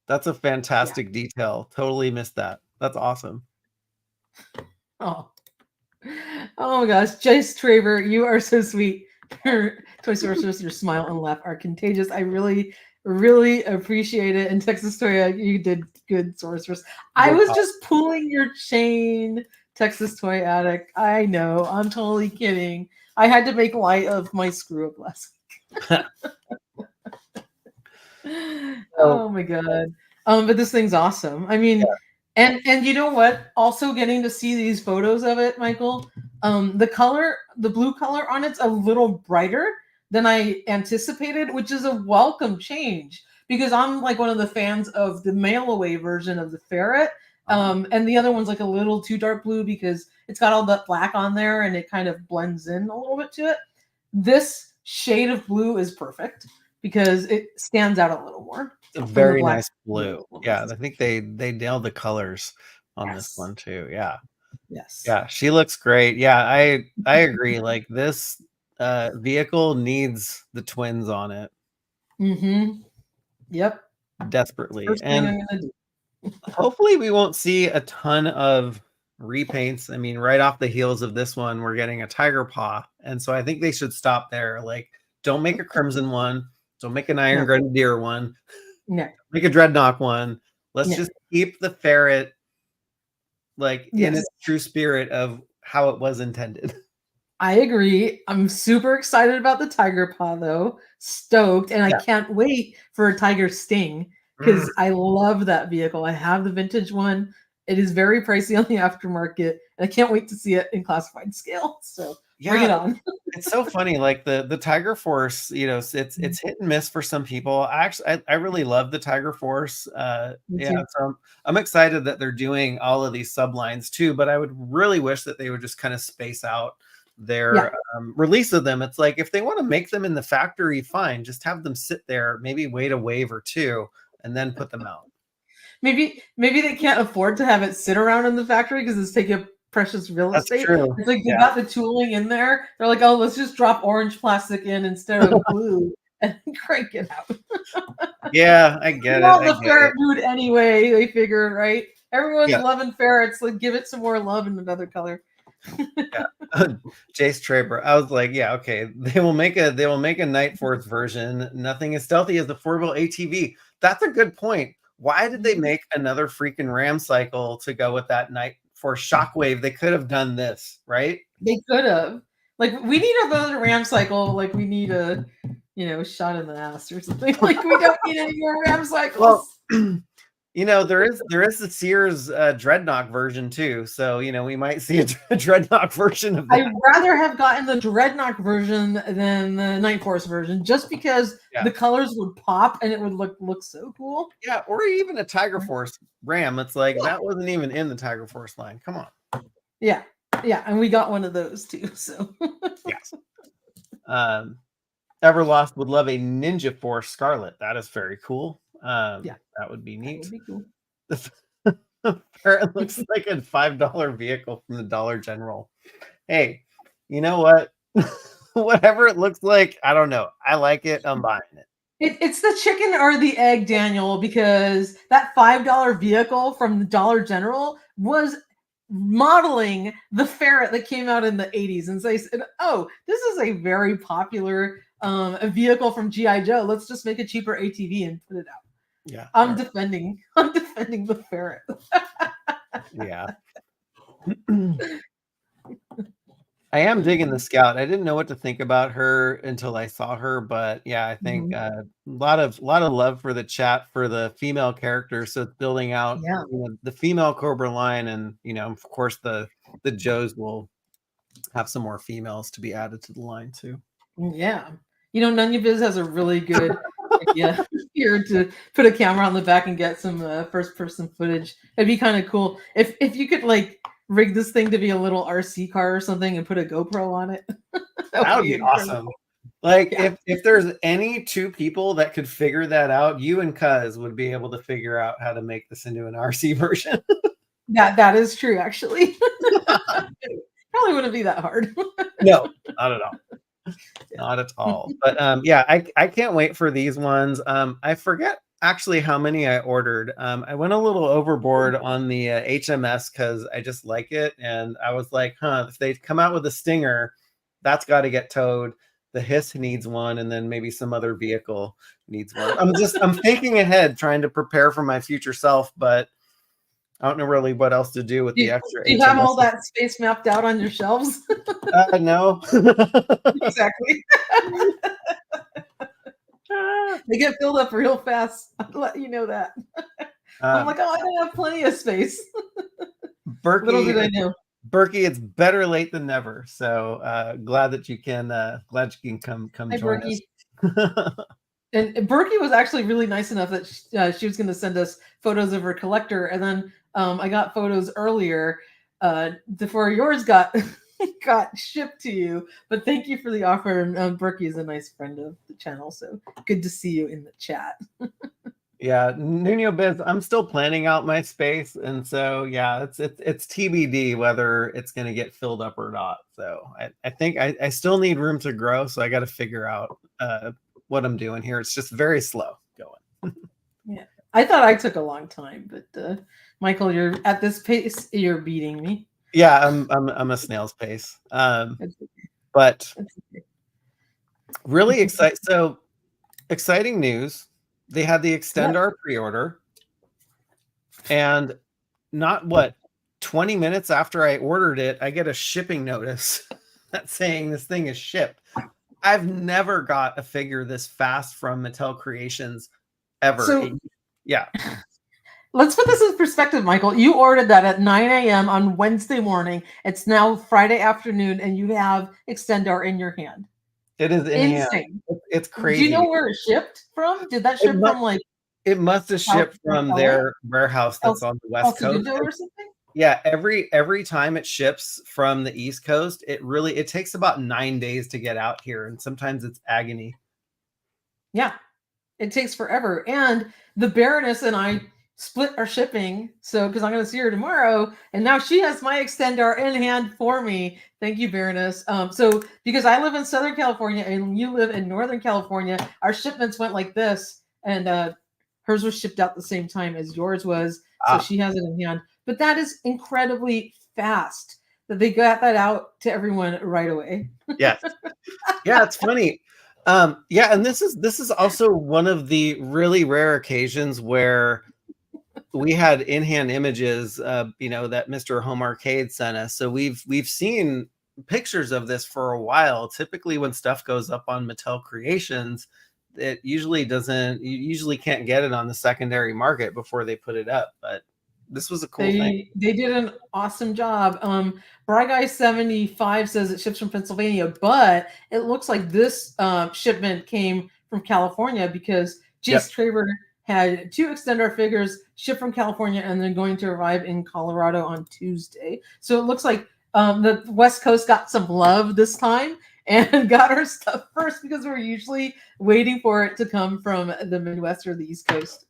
That's a fantastic detail. Totally missed that. That's awesome. Oh my gosh, Jace Traver, you are so sweet. Toy Sorceress, your smile and laugh are contagious. I really, really appreciate it. And Texas Toy, you did good, Sorceress. I was just pulling your chain, Texas Toy Addict. I know, I'm totally kidding. I had to make light of my screw up last week. Oh my god. But this thing's awesome. I mean, and you know what? Also getting to see these photos of it, Michael. The blue color on it's a little brighter than I anticipated, which is a welcome change because I'm like one of the fans of the mail away version of the Ferret. And the other one's like a little too dark blue because it's got all that black on there and it kind of blends in a little bit to it. This shade of blue is perfect because it stands out a little more. It's a very nice blue. Yeah, I think they nailed the colors on this one too. Yeah. Yes. Yeah, she looks great. Yeah, I agree. Like this vehicle needs the twins on it. Yep. Desperately. And hopefully we won't see a ton of repaints. I mean, right off the heels of this one, we're getting a tiger paw. And so I think they should stop there. Like, don't make a crimson one. Don't make an Iron Grenadier one. No. Make a Dreadnought one. Let's just keep the ferret like in its true spirit of how it was intended. I agree. I'm super excited about the tiger paw though. Stoked. And I can't wait for a tiger sting because I love that vehicle. I have the vintage one. It is very pricey on the aftermarket. And I can't wait to see it in classified scale. So bring it on. It's so funny. Like the Tiger Force, you know, it's hit and miss for some people. I really love the Tiger Force. So I'm excited that they're doing all of these sublines too, but I would really wish that they would just kind of space out their release of them. It's like if they want to make them in the factory, fine, just have them sit there, maybe wait a wave or two and then put them out. Maybe they can't afford to have it sit around in the factory because it's taking up precious real estate. That's true. It's like they got the tooling in there. They're like, oh, let's just drop orange plastic in instead of blue and crank it out. Yeah, I get it. All the ferret mood anyway, they figure, right? Everyone's loving ferrets. Like, give it some more love in another color. Jace Traber. I was like, yeah, okay. They will make a Night Force version. Nothing as stealthy as the 4-wheel ATV. That's a good point. Why did they make another freaking Ram cycle to go with that Night Force Shockwave? They could have done this, right? They could have. Like, we need another Ram cycle. Like, we need a, shot in the ass or something. Like, we don't need any more Ram cycles. Well, there is the Sears Dreadnought version too. So, we might see a Dreadnought version of that. I'd rather have gotten the Dreadnought version than the Night Force version, just because the colors would pop and it would look so cool. Yeah, or even a Tiger Force Ram. It's like that wasn't even in the Tiger Force line. Come on. Yeah, and we got one of those too. So yes. Everlost would love a Ninja Force Scarlet. That is very cool. That would be neat. That would be cool. It looks like a $5 vehicle from the Dollar General. Hey, you know what? Whatever it looks like, I don't know. I like it. I'm buying it. It's the chicken or the egg, Daniel, because that $5 vehicle from the Dollar General was modeling the ferret that came out in the 80s. And so they said, oh, this is a very popular a vehicle from G.I. Joe. Let's just make a cheaper ATV and put it out. Yeah. I'm defending the ferret. Yeah. I am digging the Scout. I didn't know what to think about her until I saw her, but yeah, I think a lot of love for the chat for the female characters. So it's building out the female Cobra line, and of course the Joes will have some more females to be added to the line too. Yeah, Nunyaviz has a really good idea here to put a camera on the back and get some first person footage. It'd be kind of cool if you could rig this thing to be a little RC car or something and put a GoPro on it. That would be awesome. If there's any two people that could figure that out, you and Cuz would be able to figure out how to make this into an RC version. That is true, actually. Probably wouldn't be that hard. No, not at all. Not at all. But I can't wait for these ones. I forget actually how many I ordered. I went a little overboard on the HMS because I just like it, and I was like, if they come out with a Stinger, that's got to get towed. The Hiss needs one, and then maybe some other vehicle needs one. I'm thinking ahead, trying to prepare for my future self, but I don't know really what else to do with the extra. Do you have all that space mapped out on your shelves? No. Exactly. They get filled up real fast. I'll let you know that. I'm like, I don't have plenty of space. Berkey, little did I know. Berkey, it's better late than never. So glad that you can come Hi, join Berkey. us. And Berkey was actually really nice enough that she was going to send us photos of her collector, and then I got photos earlier before yours got shipped to you. But thank you for the offer. And Berkey is a nice friend of the channel, so good to see you in the chat. Yeah, Nuno Biz, I'm still planning out my space, and so yeah, it's TBD whether it's going to get filled up or not. So I think I still need room to grow, so I got to figure out what I'm doing here. It's just very slow going. Yeah, I thought I took a long time, but Michael, you're at this pace, you're beating me. Yeah, I'm a snail's pace. But really excited. So exciting news. They had the Extendar pre-order, and not 20 minutes after I ordered it, I get a shipping notice that's saying this thing is shipped. I've never got a figure this fast from Mattel Creations ever. So, yeah. Let's put this in perspective, Michael. You ordered that at 9 a.m. on Wednesday morning. It's now Friday afternoon, and you have Extendar in your hand. It is insane. It's crazy. Do you know where it shipped from? Did that ship from It must have shipped from their warehouse that's on the West Coast. Or something? Yeah, every time it ships from the East Coast, it takes about 9 days to get out here, and sometimes it's agony. Yeah, it takes forever. And the Baroness and I split our shipping, so because I'm going to see her tomorrow, and now she has my Extendar in hand for me. Thank you, Baroness. So because I live in Southern California and you live in Northern California, our shipments went like this, and hers was shipped out the same time as yours was, so she has it in hand. But that is incredibly fast that they got that out to everyone right away. Yes. Yeah, it's funny. Yeah, and this is also one of the really rare occasions where we had in-hand images, that Mr. Home Arcade sent us. So we've seen pictures of this for a while. Typically, when stuff goes up on Mattel Creations, it usually doesn't. You usually can't get it on the secondary market before they put it up. But this was a cool thing. They did an awesome job. Bry Guy 75 says it ships from Pennsylvania, but it looks like this shipment came from California because Jace Traver had 2 Extendar figures shipped from California and then going to arrive in Colorado on Tuesday. So it looks like the West Coast got some love this time and got our stuff first because we're usually waiting for it to come from the Midwest or the East Coast.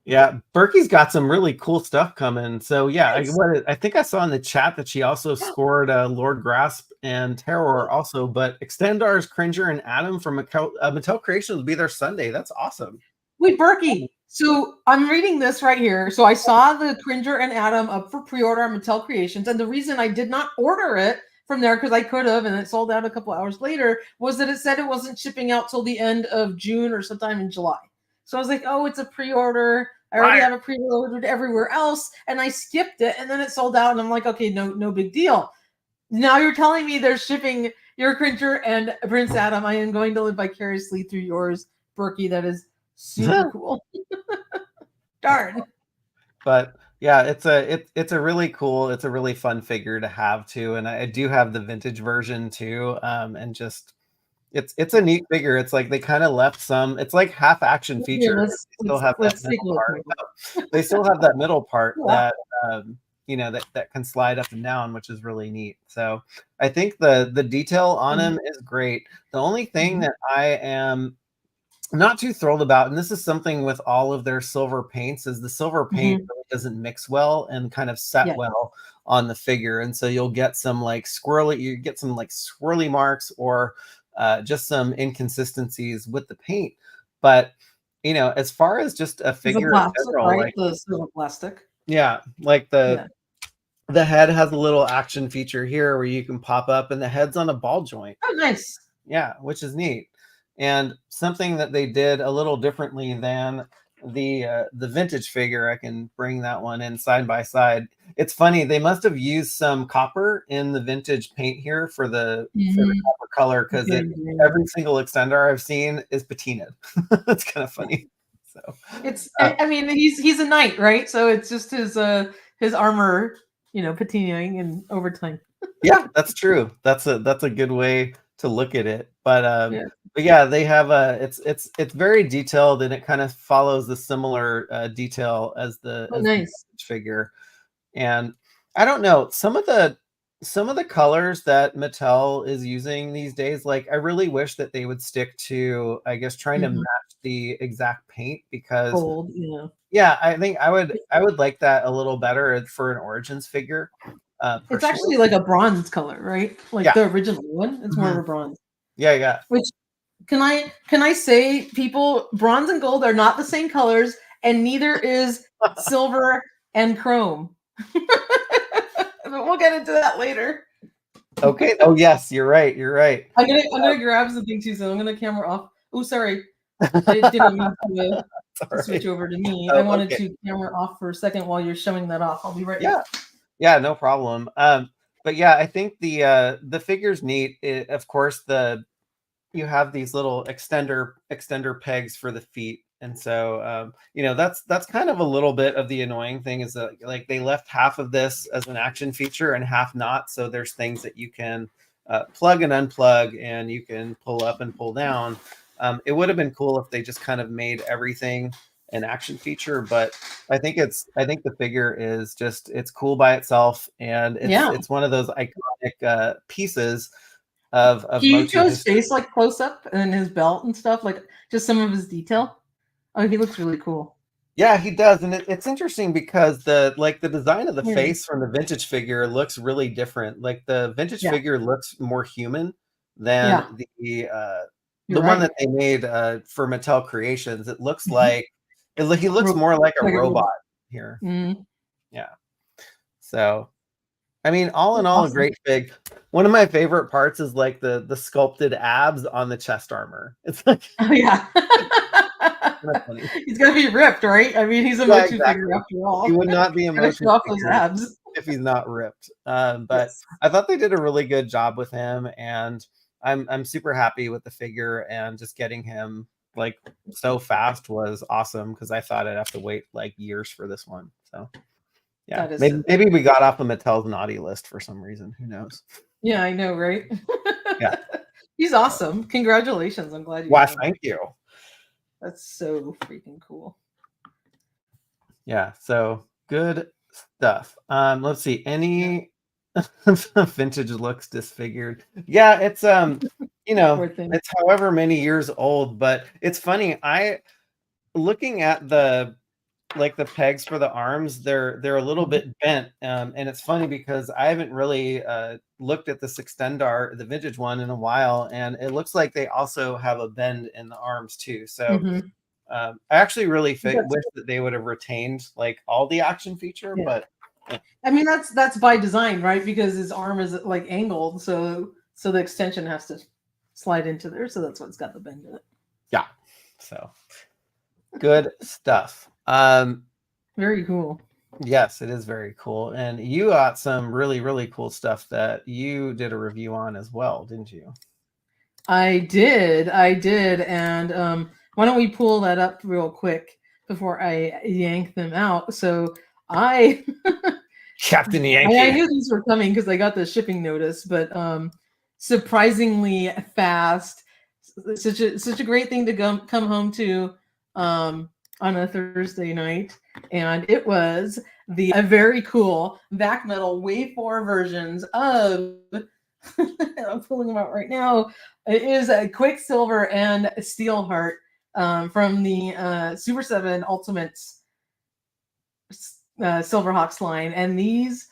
Yeah, Berkey's got some really cool stuff coming. So yeah, Nice. I think I saw in the chat that she also scored Lord Grasp and Terror also, but Extendar's Cringer and Adam from Mattel Creations will be there Sunday. That's awesome. Wait, Berkey. So I'm reading this right here. So I saw the Cringer and Adam up for pre-order on Mattel Creations, and the reason I did not order it from there, because I could have, and it sold out a couple hours later, was that it said it wasn't shipping out till the end of June or sometime in July. So I was like, oh, it's a pre-order. I already have a pre-ordered everywhere else, and I skipped it, and then it sold out, and I'm like, okay, no big deal. Now you're telling me they're shipping your Cringer and Prince Adam. I am going to live vicariously through yours, Berkey. That is super cool. Darn. But yeah, it's a really cool, it's a really fun figure to have too. And I do have the vintage version too. And just it's a neat figure. It's like they kind of left some, it's like half action feature. They still have that middle part that you know, that can slide up and down, which is really neat. So I think the detail on him is great. The only thing that I am not too thrilled about, and this is something with all of their silver paints, is the silver paint really doesn't mix well and kind of set well on the figure. And so you'll get some like swirly marks or just some inconsistencies with the paint. But you know, as far as just a figure in general, right? Like the silver plastic. Yeah, like the head has a little action feature here where you can pop up, and the head's on a ball joint. Oh, nice. Yeah, which is neat. And something that they did a little differently than the vintage figure, I can bring that one in side by side. It's funny, they must have used some copper in the vintage paint here for the copper color, because every single extender I've seen is patinaed. It's kind of funny. So it's I mean, he's a knight, right? So it's just his armor, you know, patinaing and over time. Yeah, that's true. That's a good way to look at it. But yeah, they have it's very detailed, and it kind of follows the similar detail as the figure. And I don't know, some of the colors that Mattel is using these days, like I really wish that they would stick to, I guess, trying to match the exact paint, because yeah, I think I would like that a little better for an Origins figure. It's actually like a bronze color, right? Like the original one. It's more of a bronze. Yeah. Which can I say, people, bronze and gold are not the same colors, and neither is silver and chrome. But we'll get into that later. Okay. Oh yes, you're right. I'm gonna grab something too, so I'm gonna camera off. Oh, sorry. I didn't mean to switch over to me. I wanted to camera off for a second while you're showing that off. I'll be right back. Yeah, no problem. But yeah, I think the figure's neat. Of course, you have these little extender pegs for the feet, and so you know, that's kind of a little bit of the annoying thing, is that like they left half of this as an action feature and half not. So there's things that you can plug and unplug, and you can pull up and pull down. It would have been cool if they just kind of made everything an action feature, but I think the figure is just, it's cool by itself, and it's one of those iconic pieces of Can you show his face like close up and his belt and stuff, like just some of his detail? Oh, he looks really cool. Yeah, he does. And it's interesting because the design of the face from the vintage figure looks really different. Like the vintage figure looks more human than the one that they made for Mattel Creations. It looks like he looks more like a robot here. Yeah. So, I mean, all in all, a great fig. One of my favorite parts is like the sculpted abs on the chest armor. It's like, oh yeah. He's gonna be ripped, right? I mean, he's a MOTU figure after all. He would not be a MOTU figure if he's not ripped. But I thought they did a really good job with him, and I'm super happy with the figure, and just getting him like so fast was awesome, because I thought I'd have to wait like years for this one. So yeah, maybe we got off of Mattel's naughty list for some reason. Who knows? Yeah, I know, right? Yeah, he's awesome. Congratulations! I'm glad you. Wow, thank you. That's so freaking cool. Yeah, so good stuff. Let's see, any vintage looks disfigured. Yeah, it's you know, it's however many years old, but it's funny. Looking at the like the pegs for the arms, they're a little bit bent, and it's funny because I haven't really looked at this Extendar, the vintage one, in a while, and it looks like they also have a bend in the arms too. So I actually really wish that they would have retained like all the action feature, but I mean that's by design, right? Because his arm is like angled, so the extension has to slide into there, so that's what's got the bend in it. Yeah, so good stuff. Very cool. Yes, it is very cool. And you got some really, really cool stuff that you did a review on as well, didn't you? I did. And why don't we pull that up real quick before I yank them out? So Captain Yankee. I knew these were coming because I got the shipping notice, but surprisingly fast. Such a great thing to come home to on a Thursday night, and it was the very cool Vac Metal Wave 4 versions of. I'm pulling them out right now. It is a Quicksilver and Steelheart from the Super 7 Ultimates Silverhawks line, and these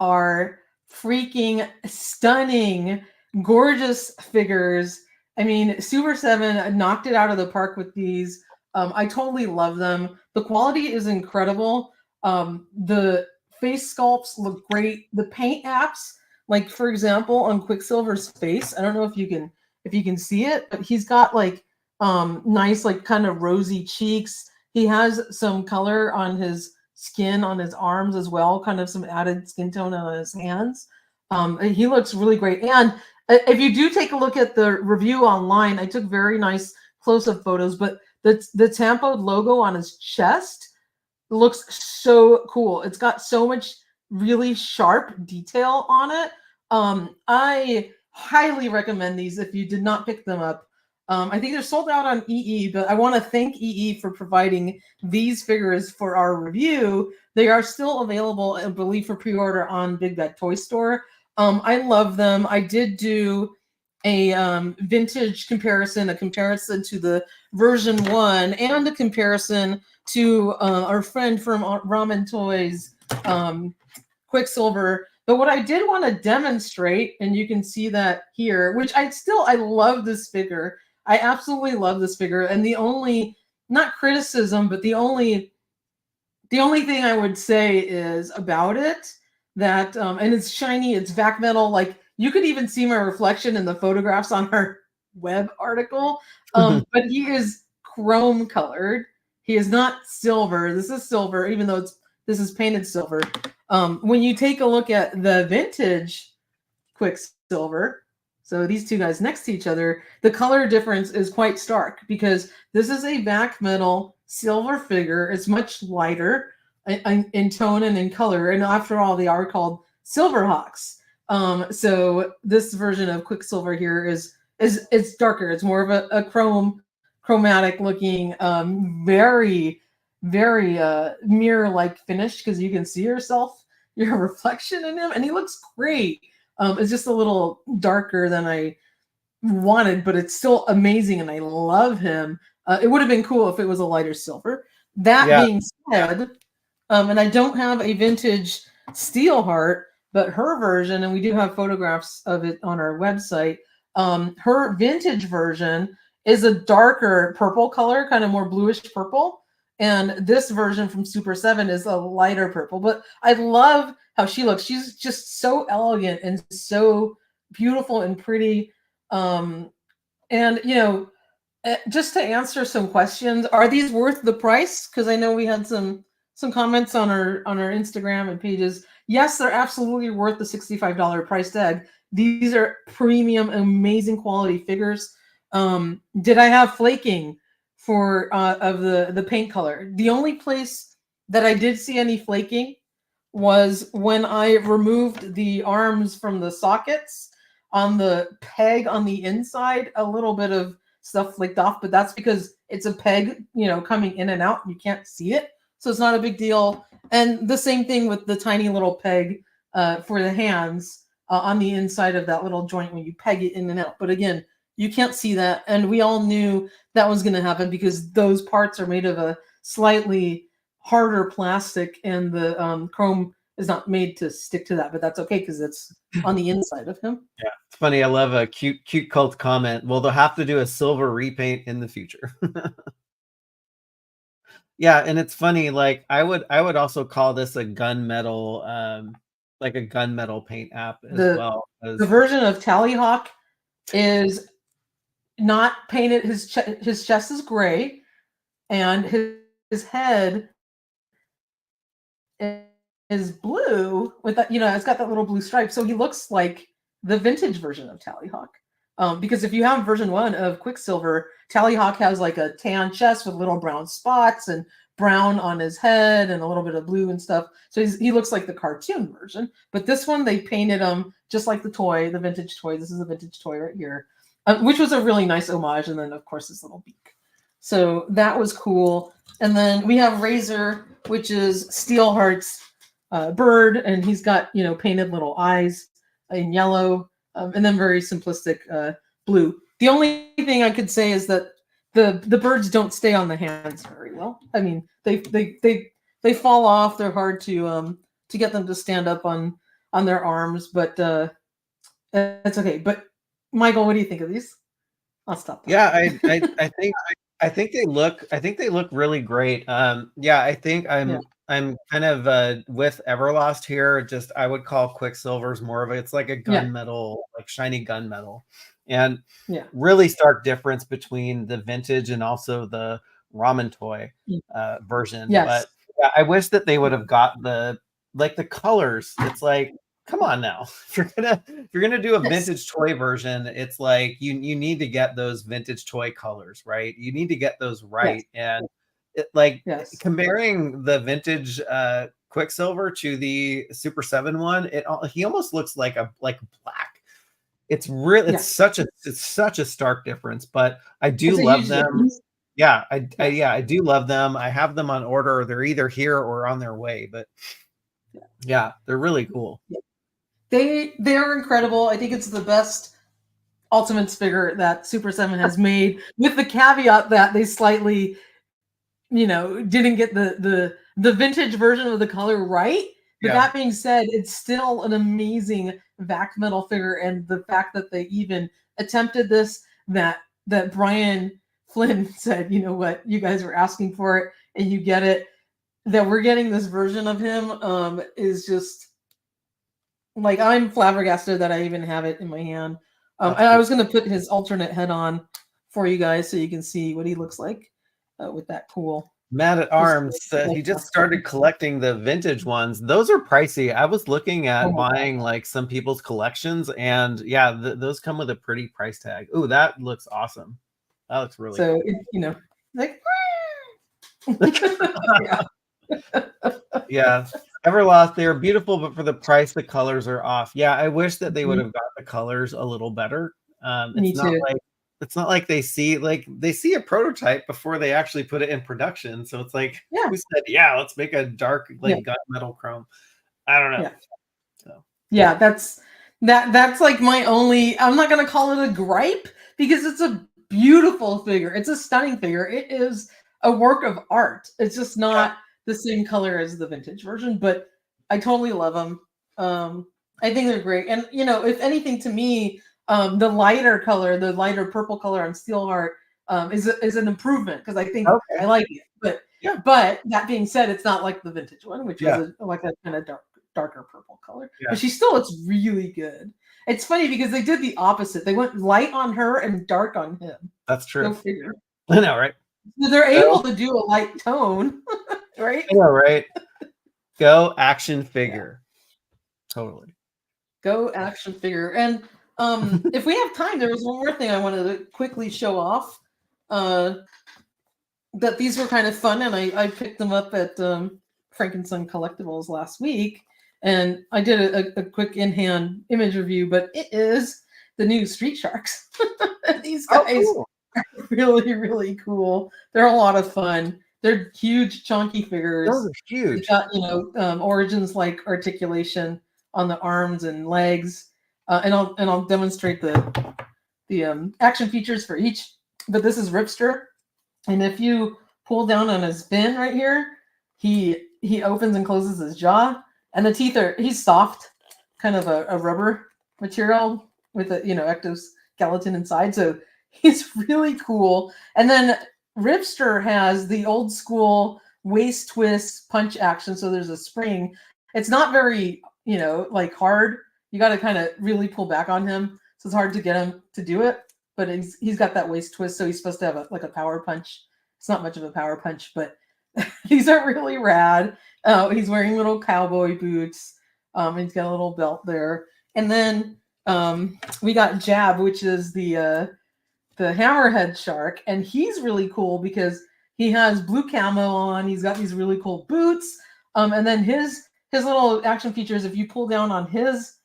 are freaking stunning, gorgeous figures. I mean, Super 7 knocked it out of the park with these. I totally love them. The quality is incredible. The face sculpts look great. The paint apps, like for example, on Quicksilver's face, I don't know if you can see it, but he's got like nice, like kind of rosy cheeks. He has some color on his skin, on his arms as well, kind of some added skin tone on his hands. He looks really great. And if you do take a look at the review online, I took very nice close-up photos, but the Tampo logo on his chest looks so cool. It's got so much really sharp detail on it. I highly recommend these if you did not pick them up. I think they're sold out on EE, but I want to thank EE for providing these figures for our review. They are still available, I believe, for pre-order on Big Bad Toy Store. I love them. I did do a vintage comparison, a comparison to the version 1, and a comparison to our friend from Ramen Toys, Quicksilver. But what I did want to demonstrate, and you can see that here, which I love this figure. I absolutely love this figure. And the only, not criticism, but the only thing I would say is about it that, and it's shiny, it's Vac Metal. Like you could even see my reflection in the photographs on our web article. But he is chrome colored. He is not silver. This is silver, even though this is painted silver. When you take a look at the vintage Quicksilver, so these two guys next to each other, the color difference is quite stark because this is a Vac Metal silver figure. It's much lighter in tone and in color, and after all, they are called Silverhawks. So this version of Quicksilver here is darker. It's more of a chromatic looking, very mirror-like finish because you can see your reflection in him, and he looks great. It's just a little darker than I wanted, but it's still amazing, and I love him. It would have been cool if it was a lighter silver. That being said, and I don't have a vintage Steelheart, but her version, and we do have photographs of it on our website, her vintage version is a darker purple color, kind of more bluish purple. And this version from Super 7 is a lighter purple. But I love how she looks. She's just so elegant and so beautiful and pretty. And, you know, just to answer some questions, are these worth the price? Because I know we had some comments on our Instagram and pages. Yes, they're absolutely worth the $65 price tag. These are premium, amazing quality figures. Did I have flaking for of the paint color? The only place that I did see any flaking was when I removed the arms from the sockets on the peg on the inside. A little bit of stuff flaked off, but that's because it's a peg, you know, coming in and out. You can't see it, so it's not a big deal. And the same thing with the tiny little peg for the hands on the inside of that little joint when you peg it in and out. But again, you can't see that, and we all knew that was going to happen because those parts are made of a slightly harder plastic, and the chrome is not made to stick to that, but that's okay because it's on the inside of him. Yeah, it's funny. I love a cute cult comment. Well, they'll have to do a silver repaint in the future. Yeah, and it's funny, like I would also call this a gunmetal, like a gunmetal paint app as well. The version of Tallyhawk is not painted. His chest is gray, and his head is blue with that. It's got that little blue stripe, so he looks like the vintage version of Tallyhawk. Because if you have version 1 of Quicksilver, Tallyhawk has like a tan chest with little brown spots and brown on his head and a little bit of blue and stuff. So he looks like the cartoon version. But this one, they painted him just like the toy, the vintage toy. This is a vintage toy right here, which was a really nice homage. And then, of course, his little beak. So that was cool. And then we have Razor, which is Steelheart's bird. And he's got, painted little eyes in yellow. And then very simplistic blue. The only thing I could say is that the birds don't stay on the hands very well. I mean, they fall off. They're hard to get them to stand up on their arms, but it's okay. But Michael, what do you think of these? I'll stop. Yeah, I think they look really great. Yeah, I think I'm kind of with Everlast here. Just I would call Quicksilver's more of it's like a gunmetal, like shiny gunmetal, and really stark difference between the vintage and also the ramen toy version. Yes. But I wish that they would have got the colors. It's like, come on now. If you're gonna do a vintage toy version, it's like you need to get those vintage toy colors, right? You need to get those right. And comparing the vintage Quicksilver to the Super 7 one, he almost looks like black. It's really it's such a stark difference, but I do love them. Yeah, I do love them. I have them on order. They're either here or on their way, but yeah, they're really cool. They're incredible. I think it's the best Ultimates figure that Super 7 has made, with the caveat that they slightly, didn't get the vintage version of the color right. But that being said, it's still an amazing vac metal figure, and the fact that they even attempted this, that Brian Flynn said, you know what, you guys were asking for it and you get it, that we're getting this version of him is just like, I'm flabbergasted that I even have it in my hand. And I was going to put his alternate head on for you guys so you can see what he looks like with that cool. Matt at Arms said he just started collecting the vintage ones. Those are pricey. I was looking at buying like some people's collections, and those come with a pretty price tag. Ooh, that looks awesome. That looks really cool. Yeah. Everlast, they're beautiful, but for the price, the colors are off. Yeah, I wish that they would have got the colors a little better. It's not like they see a prototype before they actually put it in production. So it's like, who said, let's make a dark gunmetal chrome. I don't know. That's like my only. I'm not gonna call it a gripe because it's a beautiful figure. It's a stunning figure. It is a work of art. It's just not the same color as the vintage version, but I totally love them. I think they're great. And if anything, to me, the lighter color, the lighter purple color on Steelheart is an improvement, because I think I like it. But that being said, it's not like the vintage one, which is like a kind of darker purple color. But she still looks really good. It's funny because they did the opposite. They went light on her and dark on him. That's true. Go figure. I know, right? So they're able to do a light tone, right? I know, right? Go action figure. Totally. Go action figure. And if we have time, there was one more thing I wanted to quickly show off. That these were kind of fun, and I picked them up at Frankenstein Collectibles last week, and I did a quick in-hand image review. But it is the new Street Sharks. These guys are really, really cool. They're a lot of fun. They're huge, chunky figures. Those are huge. They got origins like articulation on the arms and legs, and I'll demonstrate the action features for each. But this is Ripster, and if you pull down on his fin right here, he opens and closes his jaw, and the teeth he's soft, kind of a rubber material with a exoskeleton inside. So he's really cool. And then Ripster has the old school waist twist punch action. So there's a spring. It's not very like hard. You got to kind of really pull back on him. So it's hard to get him to do it. But he's got that waist twist, so he's supposed to have a power punch. It's not much of a power punch, but these are really rad. He's wearing little cowboy boots. He's got a little belt there. And then we got Jab, which is the hammerhead shark, and he's really cool because he has blue camo on. He's got these really cool boots. And then his little action features, if you pull down on his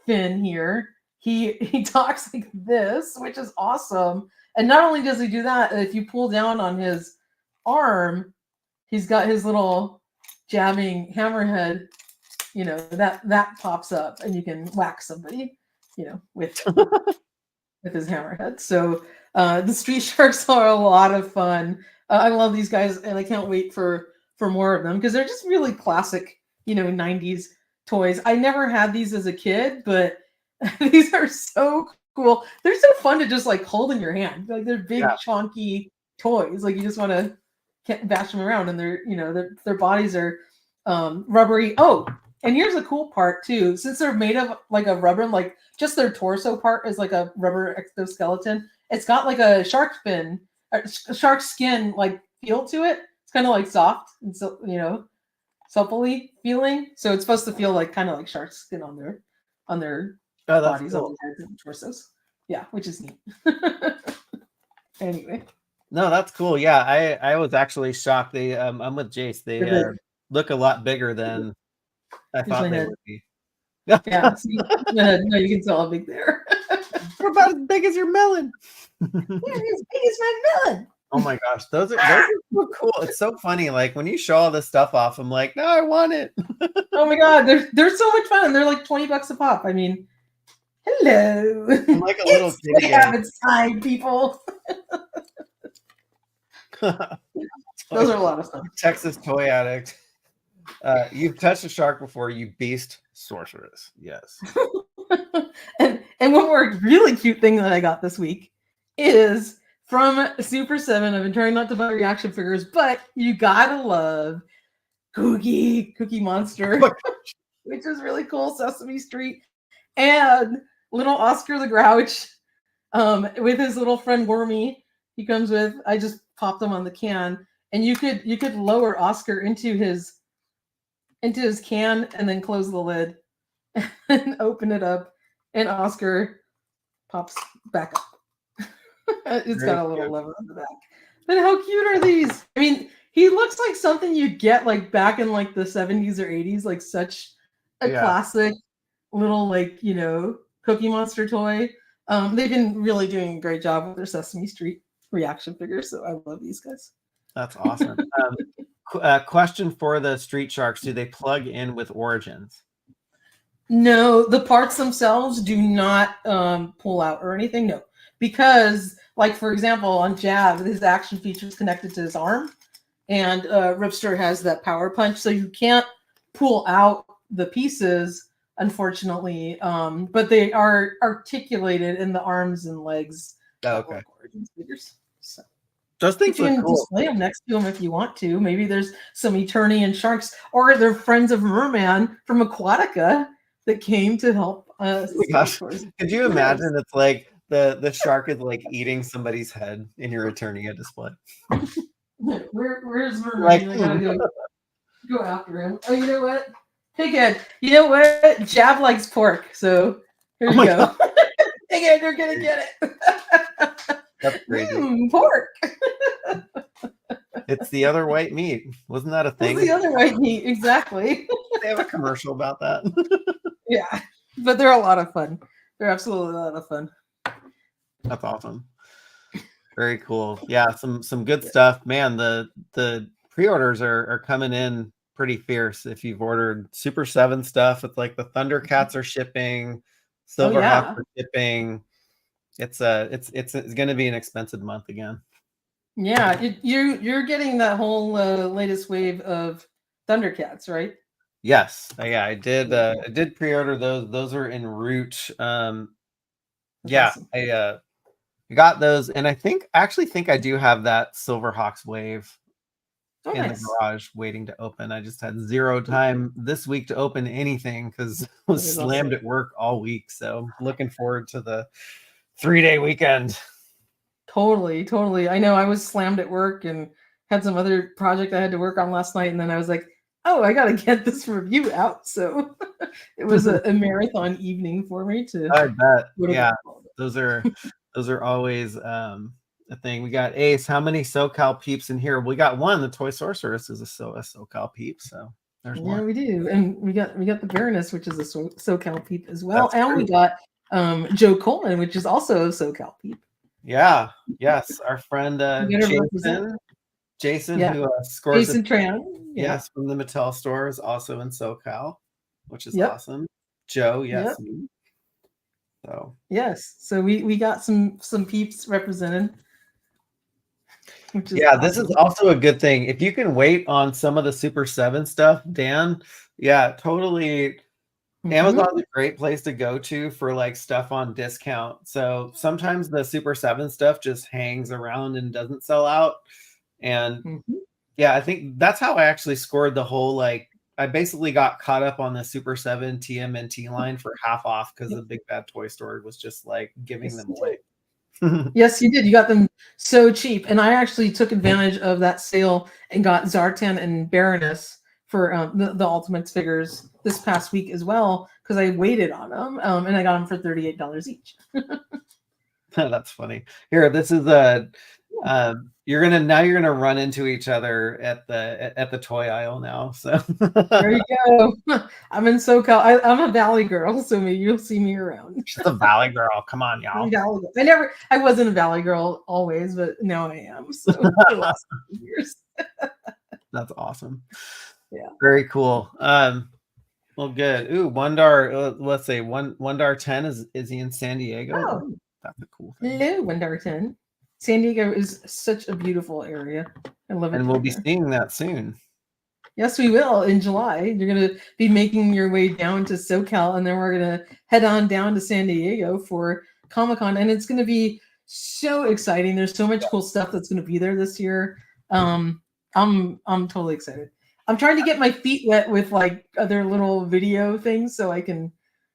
fin here, he talks like this, which is awesome. And not only does he do that, if you pull down on his arm, he's got his little jabbing hammerhead, that pops up, and you can whack somebody, with his hammerhead. So the street sharks are a lot of fun. I love these guys, and I can't wait for more of them because they're just really classic, 90s toys. I never had these as a kid, but these are so cool. They're so fun to just like hold in your hand. Like they're big, chunky toys. Like you just want to bash them around, and their bodies are rubbery. Oh, and here's a cool part too. Since they're made of like a rubber, like just their torso part is like a rubber exoskeleton. It's got like a shark shark skin like feel to it. It's kind of like soft and so supplely feeling. So it's supposed to feel like kind of like shark skin on their bodies, cool. On their heads and torsos. Yeah, which is neat. Anyway. No, that's cool. Yeah, I was actually shocked. I'm with Jace. They look a lot bigger than I thought they would be. Yeah, see, no, you can tell how big they're. They're about as big as your melon. They're as big as my melon. Oh my gosh, those are so cool. It's so funny. Like when you show all this stuff off, I'm like, no, I want it. Oh my god, they're so much fun. They're like $20 a pop. I mean, hello. I'm like a little kid. It's time, people. Those are a lot of fun. Texas toy addict. You've touched a shark before, you beast sorceress. Yes. and one more really cute thing that I got this week is from Super 7. I've been trying not to buy reaction figures, but you gotta love Cookie Monster, which is really cool. Sesame Street, and little Oscar the Grouch, with his little friend Wormy. He comes with. I just popped them on the can, and you could lower Oscar into his can and then close the lid and open it up, and Oscar pops back up. It's got a little lever on the back. But how cute are these? I mean, he looks like something you'd get like back in like the 70s or 80s, like such a classic little Cookie Monster toy. They've been really doing a great job with their Sesame Street reaction figures, so I love these guys. That's awesome. Question for the Street Sharks: do they plug in with Origins? No, the parts themselves do not pull out or anything. No, because like for example, on Jab, his action feature is connected to his arm, and Ripster has that power punch, so you can't pull out the pieces, unfortunately. But they are articulated in the arms and legs. Oh, okay. Origins figures. So. Those things you can cool. display them next to them if you want to. Maybe there's some Eternian sharks, or they're friends of Merman from Aquatica that came to help us. Oh gosh. Could you imagine? It's like the shark is like eating somebody's head in your Eternia display. Where's Merman? Like, I gotta go after him. Oh, you know what? Pighead. You know what? Jab likes pork, so here you go. Pighead, you're gonna get it. That's crazy. Pork. It's the other white meat. Wasn't that a thing? It's the other white meat, exactly. They have a commercial about that. Yeah, but they're a lot of fun. They're absolutely a lot of fun. That's awesome. Very cool. Yeah, some good stuff. Man, the pre-orders are coming in pretty fierce. If you've ordered Super 7 stuff, it's like the Thundercats are shipping, Silverhawks are shipping. It's going to be an expensive month again. Yeah, you're getting that whole latest wave of Thundercats, right? Yes. Yeah, I did pre-order those. Those are en route. Yeah, Awesome. I got those, and I actually think I do have that Silverhawks wave in the garage waiting to open. I just had zero time this week to open anything because I was slammed at work all week. So looking forward to the 3-day weekend. Totally. I know I was slammed at work and had some other project I had to work on last night, and then I was like, oh, I gotta get this review out. So it was a marathon evening for me to. I bet. Yeah, those are always a thing. We got Ace. How many SoCal peeps in here? We got one. The Toy Sorceress is a SoCal peep. So there's one. Yeah, we do, and we got the Baroness, which is a SoCal peep as well, and we got Joe Coleman, which is also a SoCal peep. Yeah. Yes, our friend Jason, yeah. who scores Jason Tran. Yes, from the Mattel store, is also in SoCal, which is awesome. Joe, yes. So yes, so we got some peeps represented. Which is awesome. This is also a good thing. If you can wait on some of the Super 7 stuff, Dan, totally. Amazon's a great place to go to for like stuff on discount. So sometimes the Super 7 stuff just hangs around and doesn't sell out. And I think that's how I actually scored the whole, like, I basically got caught up on the Super 7 TMNT line for half off because the Big Bad Toy Store was just like giving them away. Yes, you did. You got them so cheap. And I actually took advantage of that sale and got Zartan and Baroness for the Ultimates figures this past week as well, because I waited on them, and I got them for $38 each. That's funny. Here, this is you're gonna run into each other at the toy aisle now. So there you go. I'm in SoCal. I'm a Valley girl, so maybe you'll see me around. She's a Valley girl. Come on, y'all. I wasn't a Valley girl always, but now I am. So for the last few years. That's awesome. Yeah. Very cool. Well, good. Ooh, Wondar. Let's say Wondar 10 is he in San Diego? Oh, that's a cool thing. Hello, Wondar 10. San Diego is such a beautiful area. I love it. And we'll be seeing that soon. Yes, we will in July. You're going to be making your way down to SoCal, and then we're going to head on down to San Diego for Comic-Con, and it's going to be so exciting. There's so much cool stuff that's going to be there this year. I'm totally excited. I'm trying to get my feet wet with like other little video things so I can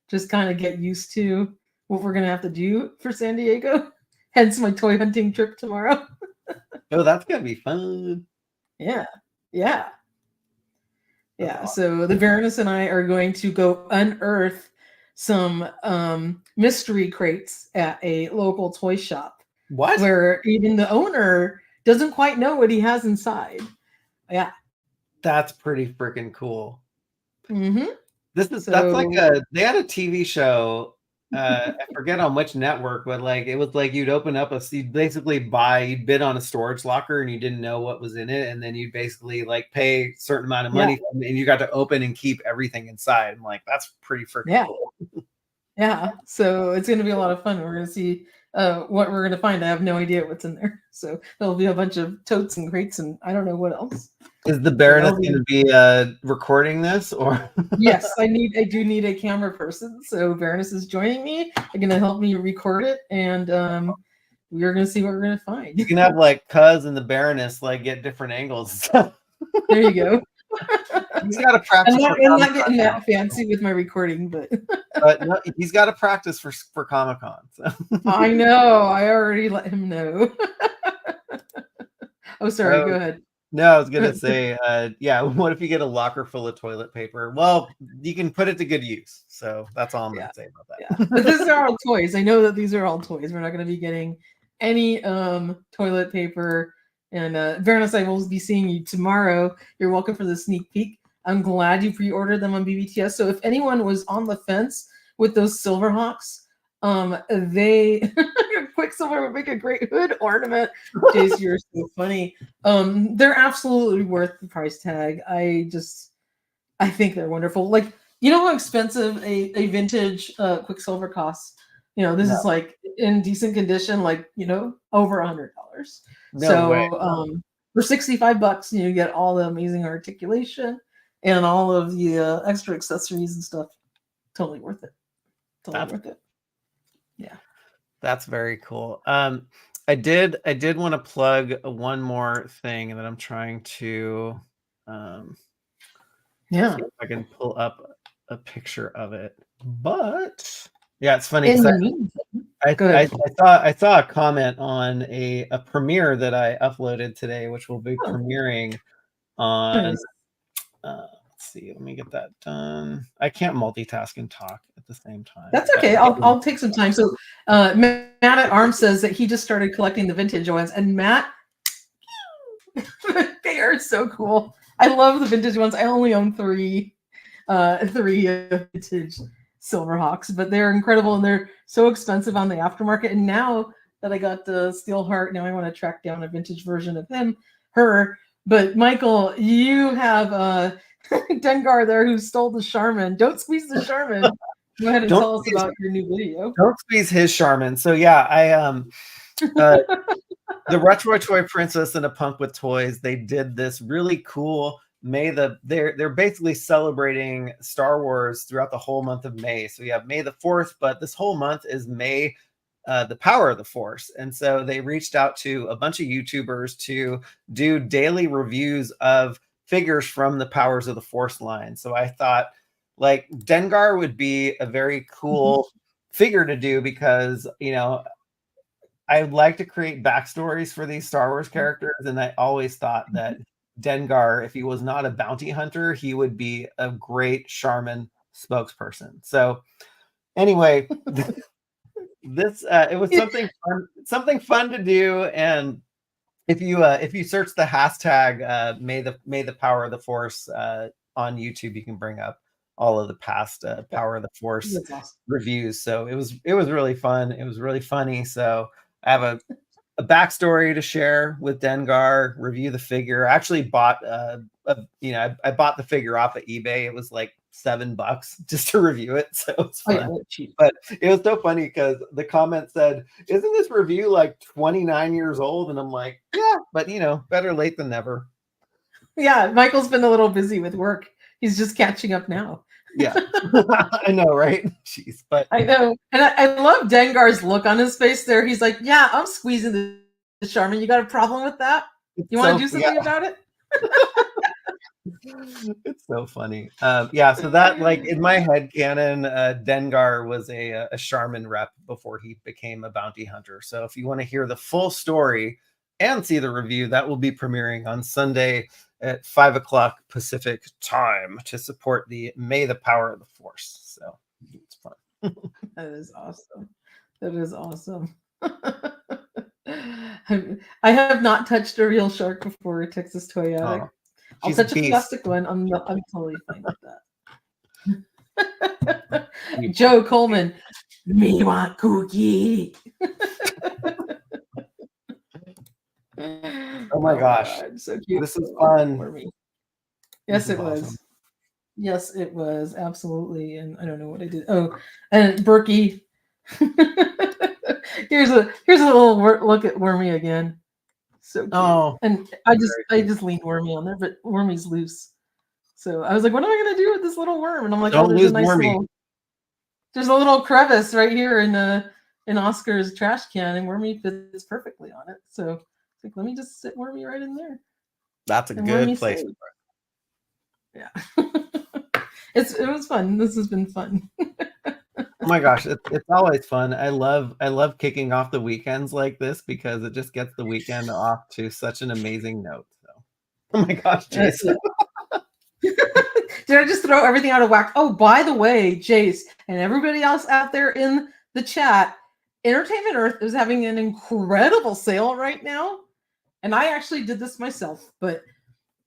just kind of get used to what we're going to have to do for San Diego. Hence my toy hunting trip tomorrow. Oh, that's going to be fun. Yeah. So the Baroness and I are going to go unearth some mystery crates at a local toy shop. What? Where even the owner doesn't quite know what he has inside. Yeah. That's pretty freaking cool. That's like they had a TV show. I forget on which network, but like it was like you'd open up you'd basically you'd bid on a storage locker and you didn't know what was in it, and then you'd basically like pay a certain amount of money and you got to open and keep everything inside. I'm like, that's pretty freaking cool. Yeah. So it's gonna be a lot of fun. We're gonna see what we're gonna find. I have no idea what's in there. So there'll be a bunch of totes and crates and I don't know what else. Is the Baroness going to be recording this, or? Yes, I do need a camera person. So Baroness is joining me. They're going to help me record it, and we're going to see what we're going to find. You can have like Cuz and the Baroness like get different angles and stuff. There you go. He's got to practice. I'm not getting that fancy with my recording, but no, he's got to practice for Comic-Con. So. I know. I already let him know. Oh, sorry. Go ahead. No, I was gonna say, what if you get a locker full of toilet paper? Well, you can put it to good use. So that's all I'm gonna say about that. Yeah. But these are all toys. I know that these are all toys. We're not gonna be getting any toilet paper. And Baroness, I will be seeing you tomorrow. You're welcome for the sneak peek. I'm glad you pre-ordered them on BBTS. So if anyone was on the fence with those Silverhawks, Quicksilver would make a great hood ornament. Jace, you're so funny. They're absolutely worth the price tag. I think they're wonderful. Like, you know how expensive a vintage Quicksilver costs? You know, this is like in decent condition, like, you know, over $100. No way. For $65, you get all the amazing articulation. and all of the extra accessories and stuff. Totally worth it. Worth it. Yeah. That's very cool. I did want to plug one more thing that I'm trying to see if I can pull up a picture of it. But yeah, it's funny because I saw a comment on a premiere that I uploaded today, which will be premiering on let's see, let me get that done. I can't multitask and talk at the same time. That's okay. I'll take some time. So Matt at Arms says that he just started collecting the vintage ones, and Matt, they are so cool. I love the vintage ones. I only own three vintage Silverhawks, but they're incredible and they're so expensive on the aftermarket. And now that I got the Steelheart, now I want to track down a vintage version of her. But Michael, you have Dengar there who stole the Charmin. Don't squeeze the Charmin. Go ahead and tell us about your new video. Don't squeeze his Charmin. So yeah, I the Retro Toy Princess and a Punk with Toys, they did this really cool they're basically celebrating Star Wars throughout the whole month of May. So you have May the 4th, but this whole month is May the Power of the Force. And so they reached out to a bunch of YouTubers to do daily reviews of figures from the Powers of the Force line. So I thought like Dengar would be a very cool figure to do because, you know, I would like to create backstories for these Star Wars characters. And I always thought that Dengar, if he was not a bounty hunter, he would be a great Charmin spokesperson. So anyway, this it was something fun to do. And if you search the hashtag May the Power of the Force on YouTube, you can bring up all of the past Power of the Force reviews. So it was really fun. It was really funny. So I have a backstory to share with Dengar, review the figure. I actually bought I bought the figure off of eBay. It was like $7 just to review it. So it's fun. But it was so funny because the comment said, "Isn't this review like 29 years old?" And I'm like, yeah, but you know, better late than never. Yeah, Michael's been a little busy with work. He's just catching up now. Yeah, I know, right? Jeez, but I know, and I love Dengar's look on his face there. He's like, "Yeah, I'm squeezing the Charmin. You got a problem with that? You want to do something about it?" It's so funny. Yeah, so that, like, in my head canon, Dengar was a Charmin rep before he became a bounty hunter. So if you want to hear the full story and see the review, that will be premiering on Sunday at 5 o'clock Pacific time to support the May the Power of the Force. So it's fun. That is awesome. That is awesome. I have not touched a real shark before, Texas Toy Attic. I'll touch a plastic one. I'm totally fine with that. Joe Coleman, me want cookie. Oh my gosh. God, so cute. This is fun. For me. Yes, it was. Awesome. Yes, it was. Absolutely. And I don't know what I did. Oh, and Berkey. here's a little look at Wormy again. So cute. Oh, and I just leaned Wormy on there, but Wormy's loose. So I was like, what am I gonna do with this little worm? And I'm like, don't lose Wormy. There's a little crevice right here in Oscar's trash can, and Wormy fits perfectly on it. So like, let me just sit Wormy right in there. That's a good place. Yeah. It was fun. This has been fun. Oh my gosh, it's always fun. I love kicking off the weekends like this because it just gets the weekend off to such an amazing note. So, oh my gosh, Jason. Did I just throw everything out of whack? Oh, by the way, Jace and everybody else out there in the chat, Entertainment Earth is having an incredible sale right now. And I actually did this myself, but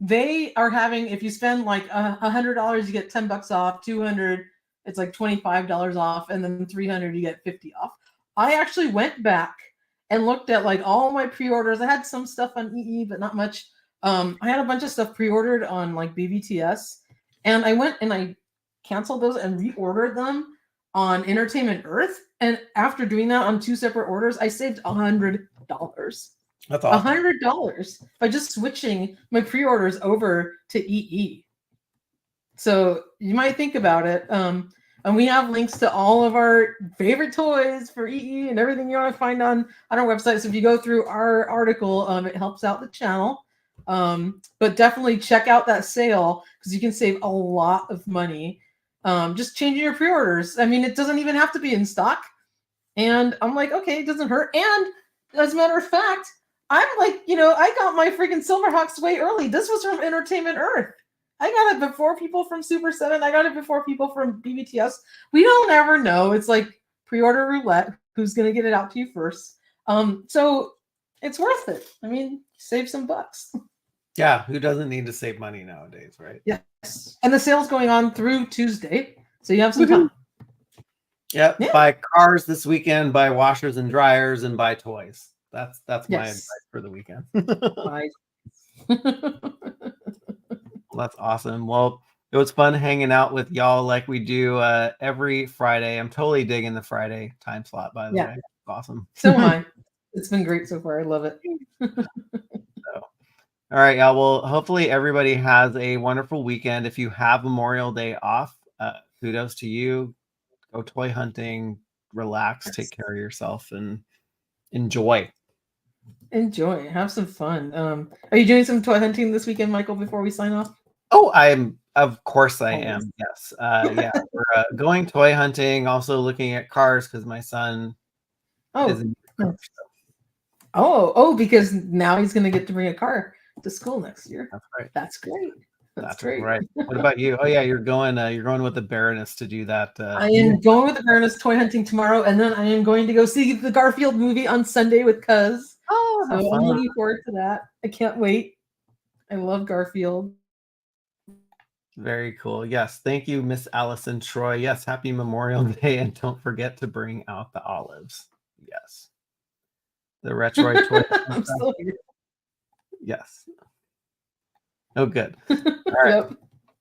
they are having, if you spend like $100, you get $10 off, 200, it's like $25 off, and then 300, you get 50 off. I actually went back and looked at like all my pre-orders. I had some stuff on EE, but not much. I had a bunch of stuff pre-ordered on like BBTS, and I went and I canceled those and reordered them on Entertainment Earth. And after doing that on 2 separate orders, I saved $100. That's awesome. $100 by just switching my pre-orders over to EE. So you might think about it. And we have links to all of our favorite toys for EE and everything you want to find on our website. So if you go through our article, it helps out the channel. But definitely check out that sale because you can save a lot of money. Just changing your pre-orders. I mean, it doesn't even have to be in stock. And I'm like, okay, it doesn't hurt. And as a matter of fact, I'm like, I got my freaking Silverhawks way early. This was from Entertainment Earth. I got it before people from Super 7. I got it before people from BBTS. We don't ever know. It's like pre-order roulette. Who's going to get it out to you first? So it's worth it. I mean, save some bucks. Yeah, who doesn't need to save money nowadays, right? Yes. And the sale's going on through Tuesday. So you have some time. Yep. Yeah. Buy cars this weekend, buy washers and dryers, and buy toys. That's my advice for the weekend. Well, that's awesome. Well, it was fun hanging out with y'all like we do every Friday. I'm totally digging the Friday time slot, by the way. Awesome. So am I. It's been great so far. I love it. All right, y'all. Well, hopefully everybody has a wonderful weekend. If you have Memorial Day off, kudos to you. Go toy hunting, relax, take care of yourself, and enjoy. Enjoy. Have some fun. Are you doing some toy hunting this weekend, Michael, before we sign off? Oh, of course I am. Yes. Yeah. We're going toy hunting, also looking at cars because my son is in car, so. Because now he's gonna get to bring a car to school next year. That's right. That's great. That's great. Right. What about you? Oh yeah, you're going with the Baroness to do that. I am going with the Baroness toy hunting tomorrow, and then I am going to go see the Garfield movie on Sunday with Cuz. Oh, so I'm looking forward to that. I can't wait. I love Garfield. Very cool. Yes. Thank you, Miss Allison Troy. Yes. Happy Memorial Day. And don't forget to bring out the olives. Yes. The Retroid toy. I'm still here. Yes. Oh, good. All right.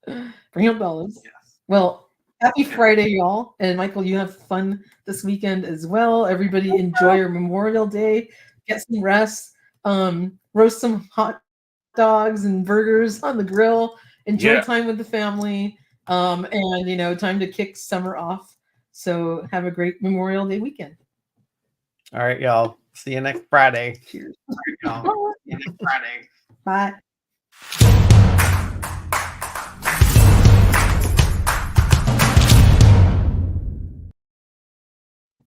Yep. Bring up the olives. Yes. Well, happy Friday, y'all. And Michael, you have fun this weekend as well. Everybody enjoy your Memorial Day. Get some rest. Roast some hot dogs and burgers on the grill. Enjoy time with the family, and time to kick summer off. So have a great Memorial Day weekend. All right, y'all. See you next Friday. Cheers. All right, y'all. See you next Friday. Bye.